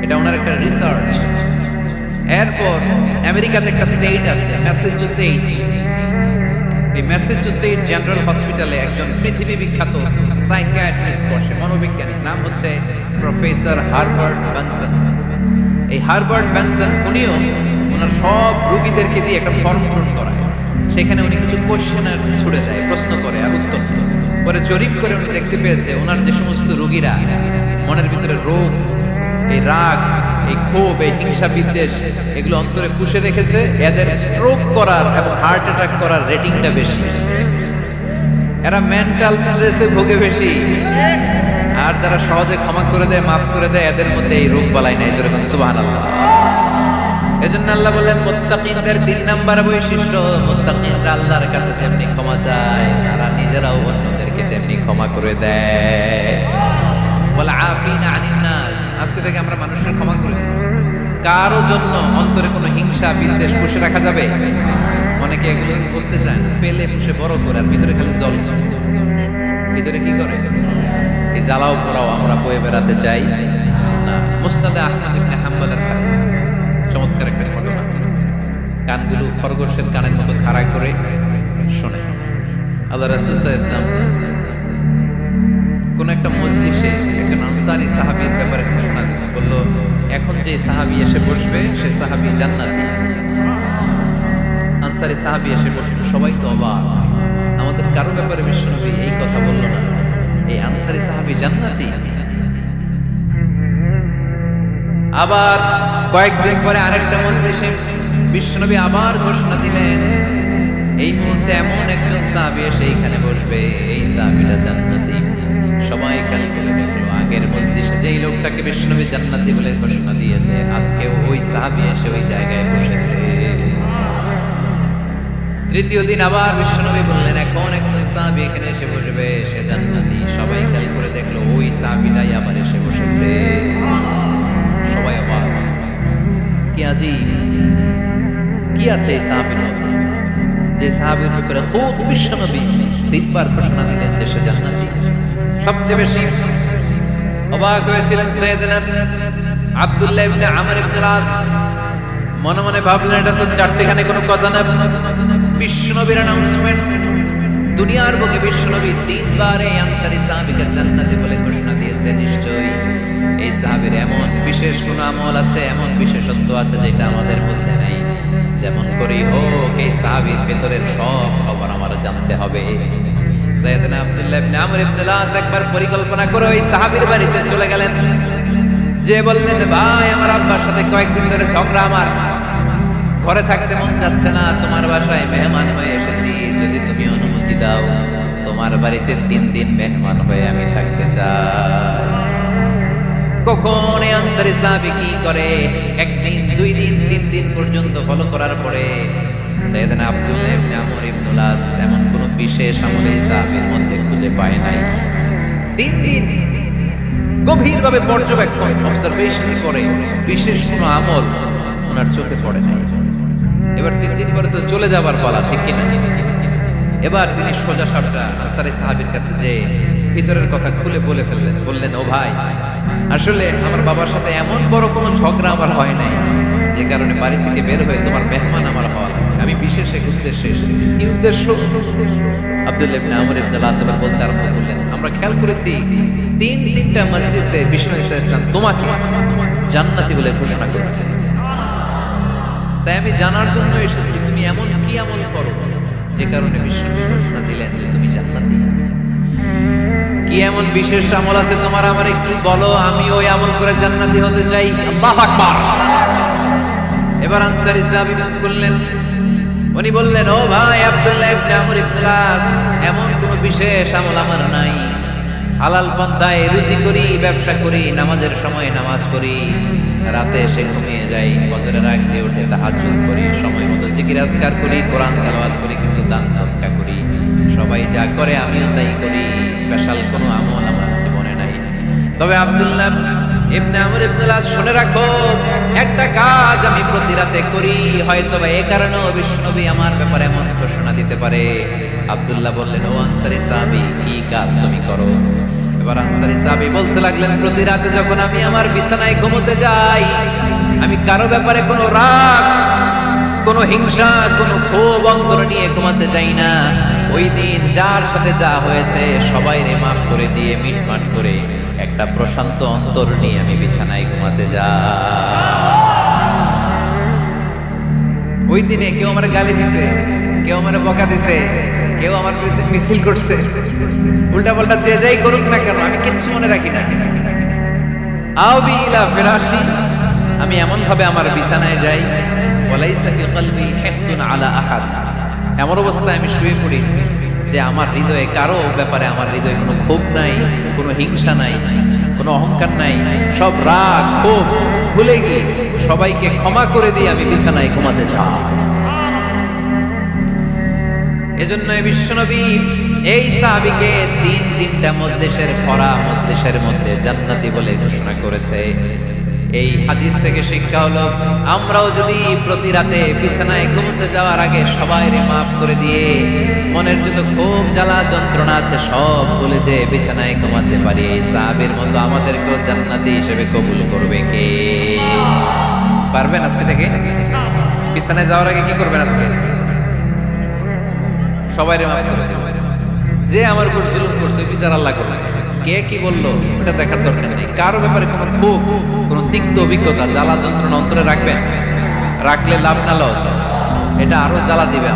এটা ওনার একটা রিসার্চ। এরপর আমেরিকাতে একটা স্টেট আছে ম্যাসাচুসেটস। এই ম্যাসাচুসেটস জেনারেল হসপিটালে একজন পৃথিবী বিখ্যাত সাইকিয়াট্রিস্ট বসে, মনোবিজ্ঞানী, নাম হচ্ছে প্রফেসর হারবার্ট বেনসন। এই হারবার্ট বেনসন উনিও ওনার সব রোগীদেরকে দিয়ে একটা ফর্ম পূরণ করায়। সেখানে উনি কিছু কোশ্চেনার ছুড়ে দেয়, প্রশ্ন করে আর উত্তর। পরে জরিপ করে উনি দেখতে পেয়েছে ওনার যে সমস্ত রোগীরা মনের ভিতরে রোগ, এই রাগ, এই ক্ষোভ, এই হিংসা বিদ্বেষ এগুলো অন্তরে পুষে রেখেছে, এদের স্ট্রোক করার এবং হার্ট অ্যাটাক করার রেটিংটা বেশি। এরা মেন্টাল স্ট্রেসে ভোগে বেশি। আর যারা সহজে ক্ষমা করে দেয়, মাফ করে দেয়, এদের মধ্যে এই রোগ বালাই নাই। যেরকম সুবহানাল্লাহ। এজন্য আল্লাহ বললেন মুত্তাকিনদের 3 নাম্বার বৈশিষ্ট্য, মুত্তাকিনরা আল্লাহর কাছে যেমনি ক্ষমা চায়, তারা নিজেরাও অন্যদেরকে তেমনি ক্ষমা করে দেয়। ওয়াল আফিনা আনিন নাস, আজকে থেকে আমরা মানুষের ক্ষমা করে দিই। কারো জন্য অন্তরে কোনো হিংসা বিদ্বেষ পুষে রাখা যাবে? অনেকে এগুলো বলতে চায়, পেলে পুষে বড় করে, আর ভিতরে খালি জল। ভিতরে কি করে? এই জ্বালাও পোড়াও আমরা বয়ে বেড়াতে চাই না। মুসনাদে আহমদ ইবনে হাম্বলের হাদিস, চমৎকার একটা ঘটনা। কানগুলো খরগোশের কানের মতো খাড়া করে শোনে। আল্লাহ রাসূল সাল্লাল্লাহু আলাইহি ওয়াসাল্লাম কোন একটা মজলিসে একজন আনসারী সাহাবীর ব্যাপারে ঘোষণা দিল, বলল এখন যে সাহাবী এসে বসবে সে সাহাবী জান্নাতি। আনসারী সাহাবী এসে বসলো, সবাই তো অবাক, আমাদের কারো ব্যাপারে বিশ্বনবী এই কথা বললো না, এই আনসারী সাহাবী জান্নাতি। আবার কয়েকদিন পরে আরেকটা মজলিসে বিশ্বনবী আবার ঘোষণা দিলেন, এই মুহূর্তে এমন একজন সাহাবী এসে এইখানে বসবে, এই সাহাবীটা জান্নাতি। সবাই খেয়াল করে দেখলো, আগের মজলিসে যেই লোকটাকে বিশ্বনবী জান্নাতি বলে ঘোষণা দিয়েছে, আজকে ওই সাহাবী এসে ওই জায়গায় বসেছে। তৃতীয় দিন আবার বিশ্বনবী বললেন, এখন একজন সাহাবী এখানে এসে বসবে, সে জান্নাতি। সবাই খেয়াল করে দেখলো, ওই সাহাবীটাই আবার এসে বসেছে। সবাই অবাক, কি আজীব, কি আছে এই সাহাবীর মধ্যে, যে সাহাবীর ব্যাপারে খুব বিশ্বনবী 3 বার ঘোষণা দিলেন যে সে জান্নাতি। সবচেয়ে বেশি অবাক হয়েছিলেন সাইয়েদনা আব্দুল্লাহ ইবনে আমর ইবনে আস। মনে মনে ভাবলেন, এটা তো চারটিখানে কোনো কথা না, বিশ্বনবীর অ্যানাউন্সমেন্ট। দুনিয়ার বুকে বিশ্বনবী 3 বার এই আনসারী সাহাবীকে জান্নাতি বলে ঘোষণা দিয়েছে। নিশ্চয়ই এই সাহাবীর এমন বিশেষ কোন আমল আছে, এমন বিশেষত্ব আছে যেটা আমাদের মধ্যে নেই। যেমন করেই হোক এই সাহাবীর ভেতরের সব খবর আমার জানতে হবে। সাইয়েদনা আব্দুল্লাহ ইবনে আমর ইবনে আস একবার পরিকল্পনা করে ওই সাহাবীর বাড়িতে চলে গেলেন, যে বললেন, ভাই আমার আব্বার সাথে কয়েকদিন ধরে ঝগড়া, আমার ঘরে থাকতে মন যাচ্ছে না, তোমার বাসায় মেহমান হয়ে এসেছি, যদি তুমি অনুমতি দাও তোমার বাড়িতে 3 দিন মেহমান হয়ে আমি থাকতে চাই। কখন এই আনসারী সাহাবী কি করে, 1 দিন 2 দিন 3 দিন পর্যন্ত ফলো করার পরে সাইয়েদনা আব্দুল্লাহ ইবনে আমর ইবনে আস এমন কোন বিশেষ আমল এই সাহাবীর মধ্যে খুঁজে পায় নাই। 3 দিন গভীরভাবে পর্যবেক্ষণ, অবজারভেশন করে বিশেষ কোন আমল ওনার চোখে পড়ে নাই। এবার 3 দিন পরে তো চলে যাবার পালা, ঠিক কিনা? এবার তিনি সোজা সাপটা আনসারী সাহাবীর কাছে যে ভিতরের কথা খুলে বলে ফেললেন, বললেন, ও ভাই, আসলে আমার বাবার সাথে এমন বড় কোনো ঝগড়া আমার হয় নাই যে কারণে বাড়ি থেকে বের হয়ে তোমার মেহমান আমার হওয়া লাগে। আমি বিশেষ এক উদ্দেশ্যে এসেছি। কি উদ্দেশ্য? আব্দুল্লাহ ইবনে আমর ইবনে আস এবার বলতে আরম্ভ করলেন, আমরা খেয়াল করেছি 3টা মজলিসে বিষ্ণু ঈসা ইসলাম তোমাকে জান্নাতি বলে ঘোষণা করেছেন। তাই আমি জানার জন্য এসেছি তুমি এমন কি আমল করো যে কারণে বিষ্ণু ঘোষণা দিলেন যে তুমি জান্নাতি। কি এমন বিশেষ আমল আছে তোমার, আমার একটু বলো, আমি ওই আমল করে জান্নাতি হতে চাই। আল্লাহু আকবার। এবার আনসারী সাহাবী বললেন, উনি বললেন, ও ভাই আব্দুল্লাহ ইবনে আমর ইবনে আস, এমন কোনো বিশেষ আমল আমার নাই। হালাল পন্থায় রুজি করি, ব্যবসা করি, নামাজের সময় নামাজ পড়ি, রাতে এসে ঘুমিয়ে যাই, ফজরের আগ দিয়ে উঠে তাহাজ্জুদ করি, সময় মতো জিকির আজকার করি, কোরআন তেলাওয়াত করি, কিছু দান সদকা করি। সবাই যা করে আমিও তাই করি, স্পেশাল কোনো আমল আমার জীবনে নাই। তবে আব্দুল্লাহ ইবনে আমর ইবনে আস, শুনে রাখো, একটা কাজ আমি প্রতি রাতে করি, হয়তো বা এই কারণেও বিশ্বনবী আমার ব্যাপারে এমন ঘোষণা দিতে পারে। আব্দুল্লাহ বললেন, ও আনসারী সাহাবী, কি কাজ তুমি করো? এবার আনসারী সাহাবী বলতে লাগলেন, প্রতি রাতে যখন আমি আমার বিছানায় ঘুমোতে যাই, আমি কারো ব্যাপারে কোনো রাগ, কোনো হিংসা, কোনো ক্ষোভ অন্তরে নিয়ে ঘুমাতে যাই না। ওই দিন যার সাথে যা হয়েছে সবাইরে মাফ করে দিয়ে মিটমাট করে একটা প্রশান্ত অন্তর নিয়ে আমি বিছানায় ঘুমাতে যাই। ওই দিনে কেউ আমার গালি দিছে, কেউ আমার বকা দিছে, কেউ আমার বিরুদ্ধে মিছিল করছে, উল্টা পাল্টা যে যাই করুক না কেন, আমি কিচ্ছু মনে রাখি না। আওবি ইলা ফিরাশি, আমি এমন ভাবে আমার বিছানায় যাই, ওয়ালাইসা ফি কলবি হিকদুন আলা আহাদ, এমন অবস্থায় আমি শুয়ে পড়ি যে আমার হৃদয়ে কারো ব্যাপারে, আমার হৃদয়ে কোনো ক্ষোভ নাই, কোনো হিংসা নাই, কোনো অহংকার নাই, সব রাগ ক্ষোভ ভুলে গিয়ে সবাইকে ক্ষমা করে দিয়ে আমি বিছানায় ঘুমাতে যাই। এজন্য বিশ্বনবী এই সাহাবীকে তিনটা মজলিসের ভরা মজলিসের মধ্যে জান্নাতি বলে ঘোষণা করেছে। এই হাদিস থেকে শিক্ষা হলো, আমরাও যদি প্রতি রাতে বিছানায় ঘুমোতে যাওয়ার আগে সবাইরে মাফ করে দিয়ে মনের যত ক্ষোভ জ্বালা যন্ত্রণা আছে সব ভুলে যে বিছানায় ঘুমাতে পারি, এই সাহাবীর মতো আমাদেরকেও জান্নাতি হিসেবে কবুল করবে কে? পারবেন আজকে থেকে? বিছানায় যাওয়ার আগে কি করবেন আজকে? সবাইরে মাফ করে দেবেন। যে আমার উপর জুলুম করছে বিচার আল্লাহ করবে। কে কি বললো ওটা দেখার দরকার নেই। কারো ব্যাপারে কোনো ক্ষোভ, কোনো তিক্ত অভিজ্ঞতা, জ্বালা যন্ত্রণা অন্তরে রাখবেন, রাখলে লাভ না লস, এটা আরো জ্বালা দিবে,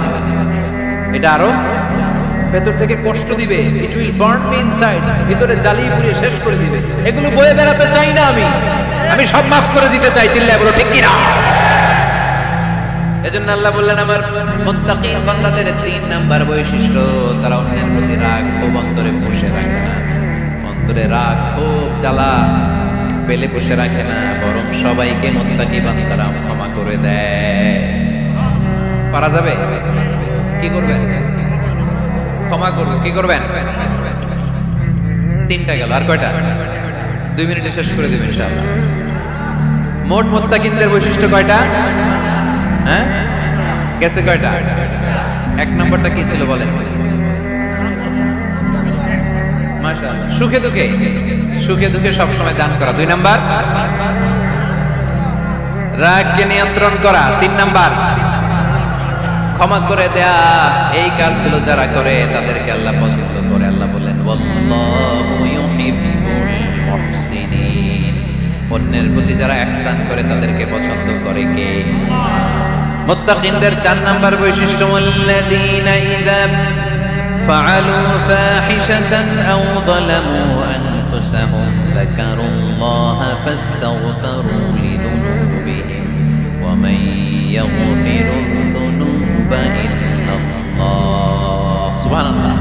এটা আরো ভেতর থেকে কষ্ট দিবে। It will burn me inside, ভিতরে জ্বালিয়ে পুড়িয়ে শেষ করে দিবে। এগুলো বয়ে বেড়াতে চাই না আমি সব মাফ করে দিতে চাই। চিল্লায় বলো ঠিক কিনা? এজন্য আল্লাহ বললেন, আমার মুত্তাকিন বান্দাদের 3 নাম্বার বৈশিষ্ট্য, তারা অন্যের প্রতি রাগ ক্ষোভ অন্তরে পুষে রাখে না, অন্তরে রাগ ক্ষোভ জ্বালা পেলে পুষে রাখে না, বরং সবাইকে মুত্তাকি বান্দারা ক্ষমা করে দেয়। পারা যাবে? কি করবেন? ক্ষমা করব। কি করবেন? 3টা গেল, আর কয়টা? 2 মিনিটে শেষ করে দেবেন ইনশাআল্লাহ। মোট মুত্তাকিনদের বৈশিষ্ট্য কয়টা? হ্যাঁ, গেছে কয়টা? 1 নম্বরটা কি ছিল বলেন? মাশাআল্লাহ, সুখে দুঃখে সব সময় দান করা। 2 নাম্বার, রাগকে নিয়ন্ত্রণ করা। 3 নাম্বার, ক্ষমা করে দেয়া। এই কাজগুলো যারা করে তাদেরকে আল্লাহ পছন্দ করে। আল্লাহ বলেন, ওয়াল্লাহু ইউহিব্বুল মুহসিনিন, অন্যের প্রতি যারা ইহসান করে তাদেরকে পছন্দ করে কে? মুত্তাকিনদের 4 নাম্বার বৈশিষ্ট্য, আল্লাযীনা ইযা ফাআলু ফাহিশাতান আও যালামু আনফুসাহুম যাকারুল্লাহা ফাস্তাগফিরু লিযুনুবিহিম ওয়া মান ইয়াগফিরুয যুনুবা ইল্লাল্লাহ। সুবহানাল্লাহ।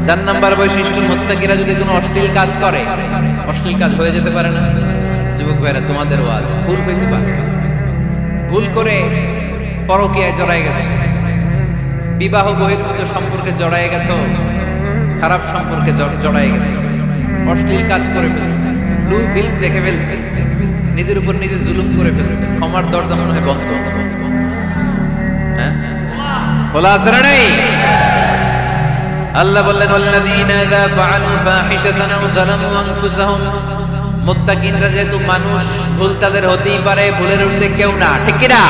4 নাম্বার বৈশিষ্ট্য, মুত্তাকিরা যদি কোনো অশ্লীল কাজ করে, অশ্লীল কাজ হয়ে যেতে পারে না? যুবক ভাইরা, তোমাদের ওয়াজ ভুল হইতে পারে, ভুল করে পরকীয়ায় জড়ায় গেছে, বিবাহ বহির্ভূত সম্পর্কে জড়ায় গেছো, খারাপ সম্পর্কে জড়ায় গেছে, অশ্লীল কাজ করে ফেলছে, ব্লু ফিল্ম দেখে ফেলছে, নিজের উপর নিজে জুলুম করে ফেলছে, ক্ষমার দরজা মনে হয় বন্ধ। হ্যাঁ, খোলা আছে না নেই? আল্লাহ বললেন, ওয়াল্লাযীনা ইযা ফাআলু ফাহিশাতান আও যালামু আনফুসাহুম, মুত্তাকিনরা যেহেতু মানুষ, ভুল তাদের হতেই পারে, ভুলের ঊর্ধ্বে কেউ না, ঠিক কি না?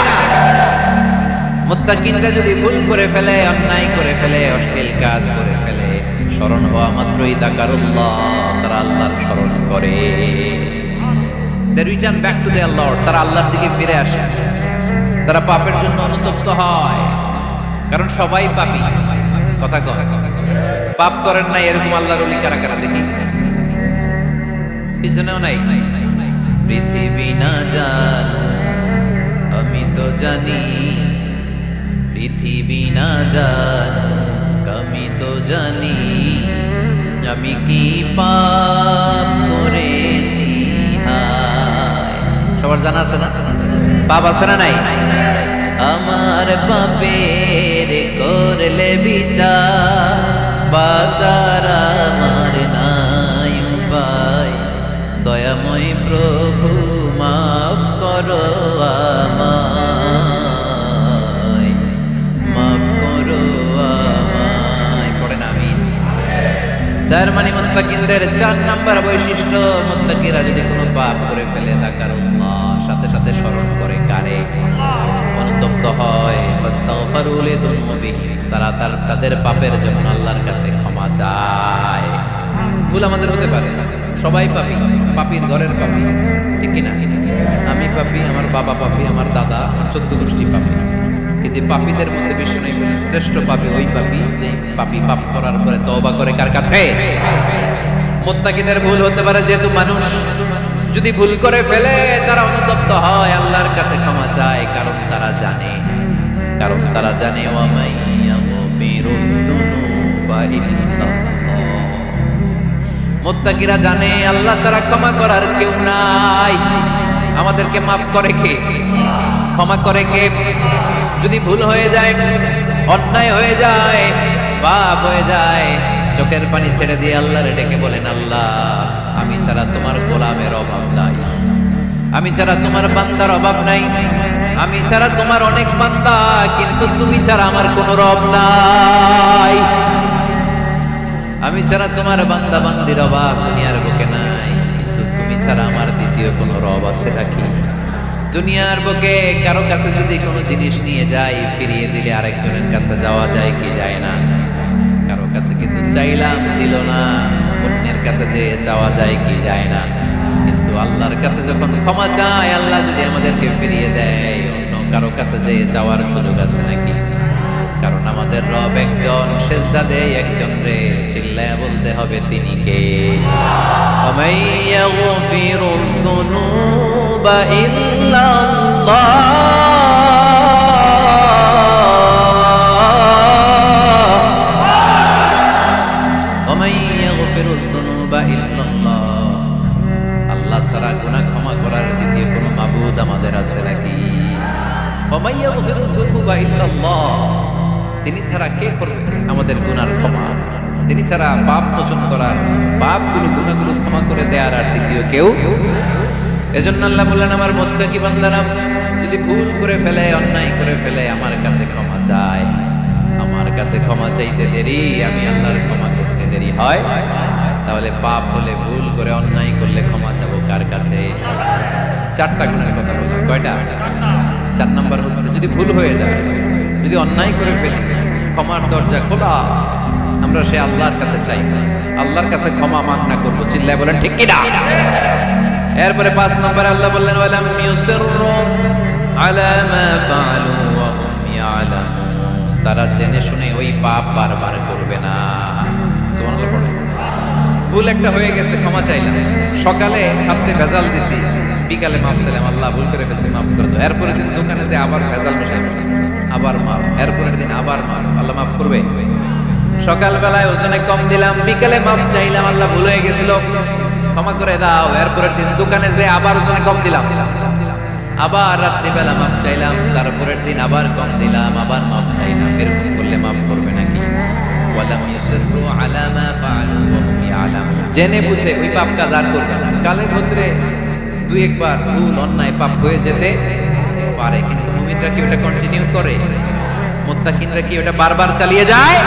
মুত্তাকিনরা যদি ভুল করে ফেলে, অন্যায় করে ফেলে, অশ্লীল কাজ করে ফেলে, স্মরণ হওয়া মাত্রই যাকারুল্লাহ, তারা আল্লাহর স্মরণ করে। They return back to their Lord, তারা আল্লাহর দিকে ফিরে আসে, তারা পাপের জন্য অনুতপ্ত হয়, কারণ সবাই পাপী। কথা কয় পাপ করেন নাই এরকম আল্লাহর ওলি কারা কারা দেখি? পিছনেও নাই। পৃথিবী না জানো আমি তো জানি, পৃথিবী না জানো আমি তো জানি, আমি কি পাপ করেছি হায়। সবার জানা আছে না? পাপ আছে না নাই? আমার পাপের করলে বিচার, বাঁচার আমার নাই উপায়, দয়াময় প্রভু মাফ করো আমায়, মাফ করো আমায়। পড়েন আমিন। তার মানে মুত্তাকিনদের 4 নাম্বার বৈশিষ্ট্য, মুত্তাকিরা যদি কোনো পাপ করে ফেলে তাকারুল্লাহ, সাথে সাথে স্মরণ করে কারে, অনুতপ্ত হয়, ফাস্তাগফিরু লিযুনুবিহিম, তারা তাদের পাপের জন্য আল্লাহর কাছে ক্ষমা চায়। ভুল আমাদের হতে পারে, সবাই পাপী, পাপীর ঘরের পাপী, ঠিক কি না? আমি পাপী, আমার বাবা পাপী, আমার দাদা 14 গোষ্ঠী পাপী। কিন্তু পাপীদের মধ্যে বিষ্ণু বলেন শ্রেষ্ঠ পাপী ওই পাপী যে পাপী পাপ করার পরে তওবা করে কার কাছে? মুত্তাকিদের ভুল হতে পারে, যেহেতু মানুষ যদি ভুল করে ফেলে তারা অনুতপ্ত হয়, আল্লাহর কাছে ক্ষমা চায়, কারণ তারা জানে, ওয়া মাইয়াগফিরুয যুনুবা ইল্লাল্লাহ। মুত্তাকিরা জানে আল্লাহ ছাড়া ক্ষমা করার কেউ নাই। আমাদেরকে মাফ করে কে? ক্ষমা করে কে? যদি ভুল হয়ে যায়, অন্যায় হয়ে যায়, পাপ হয়ে যায়, চোখের পানি ছেড়ে দিয়ে আল্লাহরে ডেকে বলেন, আল্লাহ আমি ছাড়া তোমার গোলামের অভাব নাই, আমি ছাড়া তোমার বান্দার অভাব নাই, আমি ছাড়া তোমার অনেক বান্দা, কিন্তু তুমি ছাড়া আমার কোনো রব নাই। আমি ছাড়া তোমার বান্দা বান্দির অভাব দুনিয়ার বুকে নাই, কিন্তু তুমি ছাড়া আমার দ্বিতীয় কোনো রব আছে নাকি? দুনিয়ার বুকে কারো কাছে যদি কোনো জিনিস নিয়ে যাই, ফিরিয়ে দিলে আরেকজনের কাছে যাওয়া যায় কি যায় না? কারো কাছে কিছু চাইলাম দিল না, অন্যের কাছে যে যাওয়া যায় কি যায় না? কিন্তু আল্লাহর কাছে যখন ক্ষমা চাই, আল্লাহ যদি আমাদেরকে ফিরিয়ে দেয়, অন্য কারো কাছে যে যাওয়ার সুযোগ আছে নাকি? কারণ আমাদের রব একজন, সেজদা দেয় একজন রে, চিল্লায়া বলতে হবে তিনি কে? ওয়ামাইয়াগফিরুয যুনুবা ইল্লাল্লাহ, ওয়ামাইয়াগফিরুয যুনুবা ইল্লাল্লাহ। আল্লাহ ছাড়া গুনাহ ক্ষমা করার দ্বিতীয় কোনো মাবুদ আমাদের আছে নাকি? ওয়ামাইয়াগফিরুয যুনুবা ইল্লাল্লাহ, তিনি ছাড়া কে করবে আমাদের গুনার ক্ষমা? তিনি ছাড়া পাপ মোচন করার, পাপগুলো গুনাহগুলো ক্ষমা করে দেয়ার আর দ্বিতীয় কেউ। এজন্য আল্লাহ বললেন, আমার মুত্তাকি বান্দারা যদি ভুল করে ফেলে, অন্যায় করে ফেলে, আমার কাছে ক্ষমা চায়। আমার কাছে ক্ষমা চাইতে দেরি, আমি আল্লাহর ক্ষমা করতে দেরি হয়। তাহলে পাপ হলে, ভুল করে অন্যায় করলে ক্ষমা চাবো কার কাছে? 4টা গুণের কথা বললাম। কয়টা? 4 নাম্বার হচ্ছে যদি ভুল হয়ে যায়, যদি অন্যায় করে ফেলি, ক্ষমার দরজা খোলা, আমরা সে আল্লাহর কাছে চাই, আল্লাহর কাছে ক্ষমা মাগনা করবো। চিল্লায় বলেন ঠিক কি না? এরপরে 5 নম্বরে আল্লাহ বললেন, ওয়ালাম ইউসিররু আলা মা ফাআলু ওয়া হুম ইয়ালামুন, তারা জেনে শুনে ওই পাপ বারবার করবে না। সুবহানাল্লাহ পড়ে। ভুল একটা হয়ে গেছে, ক্ষমা চাইলাম, সকালে খাতে ভেজাল দিছি, বিকালে মাফ চাইলাম, আল্লাহ ভুল করে ফেলছে, মাফ করে দাও। এরপরের দিন দোকানে যে আবার ভেজাল মিশাই, আবার মাফ, এরপরের দিন আবার মাফ, আল্লাহ মাফ করবে? সকালবেলায় ওজনে কম দিলাম, বিকালে মাফ চাইলাম, আল্লাহ ভুল হয়ে গেছিল, ক্ষমা করে দাও। এরপরের দিন দোকানে যে আবার ওজনে কম দিলাম, আবার রাত্রিবেলা মাফ চাইলাম, তারপরের দিন আবার কম দিলাম, আবার মাফ চাইলাম। এরকম করলে মাফ করবে নাকি? ওয়ালাম ইউসিররু আলা মা ফাআলু ওয়া হুম ইয়ালামুন, জেনে বুঝে ওই পাপ কাজ আর করবে না। কালের মধ্যে 2 একবার ভুল অন্যায় পাপ হয়ে যেতে পারে, কিন্তু মুমিনরা কি ওটা কন্টিনিউ করে? মুত্তাকিনরা কি ওটা বারবার চালিয়ে যায়?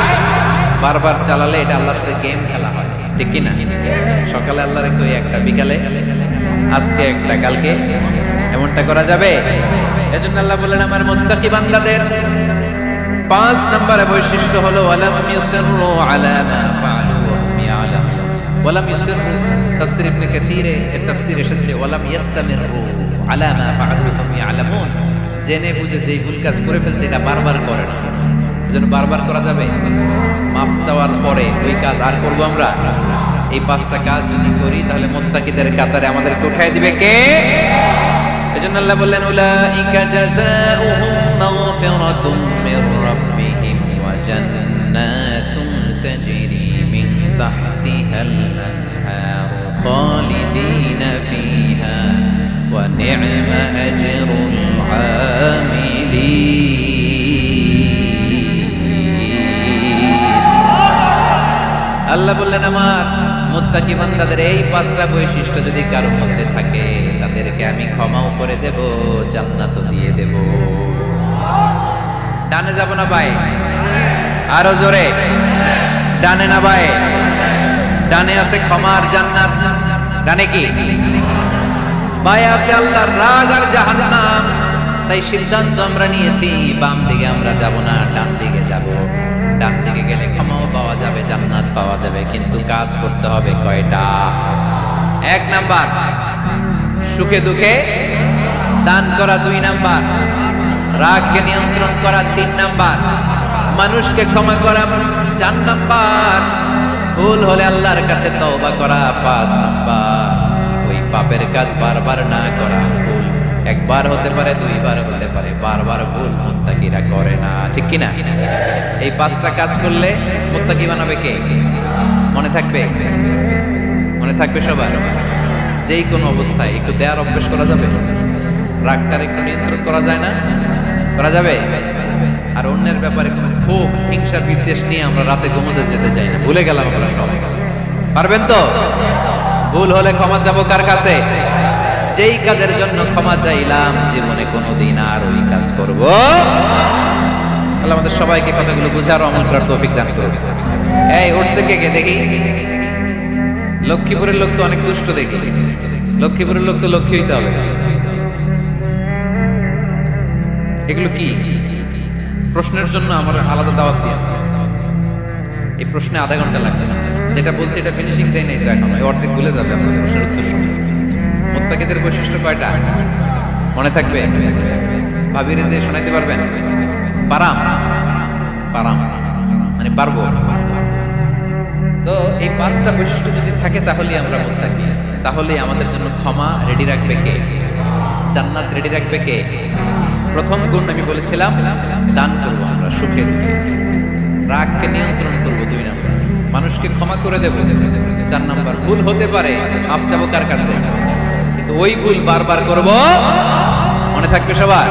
বারবার চালালে এটা আল্লাহর সাথে গেম খেলা হয়, ঠিক কি না? সকালে আল্লাহর কই একটা, বিকালে আজকে একটা, কালকে এমনটা করা যাবে? এজন্য আল্লাহ বলেন, আমার মুত্তাকি বান্দাদের 5 নম্বরে বৈশিষ্ট্য হলো ওয়ালাম ইউসিররু আলা মা ফাআলু ওয়া হুম ইয়ালামুন। ওয়ালাম ইউসিররু, তাফসীর ইবনে কাসীরে এর তাফসীর এসেছে ওয়ালাম ইস্তামিররু আলা মা ফাআলু ওয়া হুম ইয়ালামুন, জেনে বুঝে যেই ভুল কাজ করে ফেলছে এটা বারবার করে না। এজন্য বারবার করা যাবে? মাফ চাওয়ার পরে ওই কাজ আর করবো আমরা? এই পাঁচটা কাজ যদি করি তাহলে মুত্তাকিদের কাতারে আমাদেরকে উঠাই দিবে কে? এজন্য আল্লাহ বললেন উলাইকা জাযাউহুম মাগফিরাতুম মির রাব্বিহিম ওয়া জান্নাতুন তাজরি মিন তাহতিহাল আনহার খালিদিনা ফিহা ওয়া নি'মা আজরুল আমিলিন। আল্লাহ বললেন আমার মুত্তাকি বান্দাদের এই পাঁচটা বৈশিষ্ট্য যদি কারোর মধ্যে থাকে তাদেরকে আমি ক্ষমাও করে দেব, জান্নাতও দিয়ে দেব। ডানে যাব না বাই? আরো জোরে, ডানে না বাই? ডানে আছে ক্ষমার জান্নাত, ডানে কি? বাই আছে আল্লাহর রাগ আর জাহান্নাম। তাই সিদ্ধান্ত আমরা নিয়েছি বাম দিকে আমরা যাব না, ডান দিকে যাব। ডান দিকে গেলে ক্ষমাও পাওয়া যাবে, জান্নাত পাওয়া যাবে, কিন্তু কাজ করতে হবে কয়টা? 1 নাম্বার সুখে দুঃখে দান করা, 2 নাম্বার রাগকে নিয়ন্ত্রণ করা, 3 নাম্বার মানুষকে ক্ষমা করা, 4 নাম্বার ভুল হলে আল্লাহর কাছে তওবা করা, 5 নাম্বার ওই পাপের কাজ বারবার না করা। ভুল একবার হতে পারে, 2 বার হতে পারে, বারবার ভুল মুত্তাকিরা করে না, ঠিক কি না? এই 5টা কাজ করলে মুত্তাকি বানাবে কে? মনে থাকবে? মনে থাকবে সবার? যেই কোনো অবস্থায় একটু দেয়ার অভ্যাস করা যাবে? রাগটার একটু নিয়ন্ত্রণ করা যায় না? করা যাবে? আর অন্যের ব্যাপারে কোনো খুব হিংসা বিদ্বেষ নিয়ে আমরা রাতে ঘুমোতে যেতে চাই না, ভুলে গেলাম আমরা সব। পারবেন তো? ভুল হলে ক্ষমা চাবো কার কাছে? যেই কাজের জন্য ক্ষমা চাইলাম জীবনে কোনোদিন আর ওই কাজ করব। আল্লাহ আমাদের সবাইকে কথাগুলো বুঝার আমল করার তৌফিক দান করুন। এই উঠছে কে কে দেখি? লক্ষ্মীপুরের লোক তো অনেক দুষ্ট দেখি। লক্ষ্মীপুরের লোক তো লক্ষ্মী হইতে হবে। এগুলো কি? প্রশ্নের জন্য আমার আলাদা দাওয়াত দিয়া। এই প্রশ্নে আধা ঘন্টা লাগবে না। যেটা বলছি এটা ফিনিশিং দেয় নাই তো এখন, অর্ধেক ভুলে যাবে আপনাদের প্রশ্নের উত্তর শুনে। মুত্তাকিদের বৈশিষ্ট্য কয়টা মনে থাকবে? ভাবিরে যে শোনাইতে পারবেন? পারাম পারাম মানে পারবো। তো এই 5টা বৈশিষ্ট্য যদি থাকে তাহলে আমরা মুত্তাকি। তাহলে আমাদের জন্য ক্ষমা রেডি রাখবে কে? জান্নাত রেডি রাখবে কে? প্রথম গুণ আমি বলেছিলাম দান করবো আমরা সুখে দুঃখে, রাগকে নিয়ন্ত্রণ করবো 2 নাম্বার, মানুষকে ক্ষমা করে দেব 4 নাম্বার, ভুল হতে পারে মাফ চাবো কার কাছে? কিন্তু ওই ভুল বারবার করব, মনে থাকবে সবার?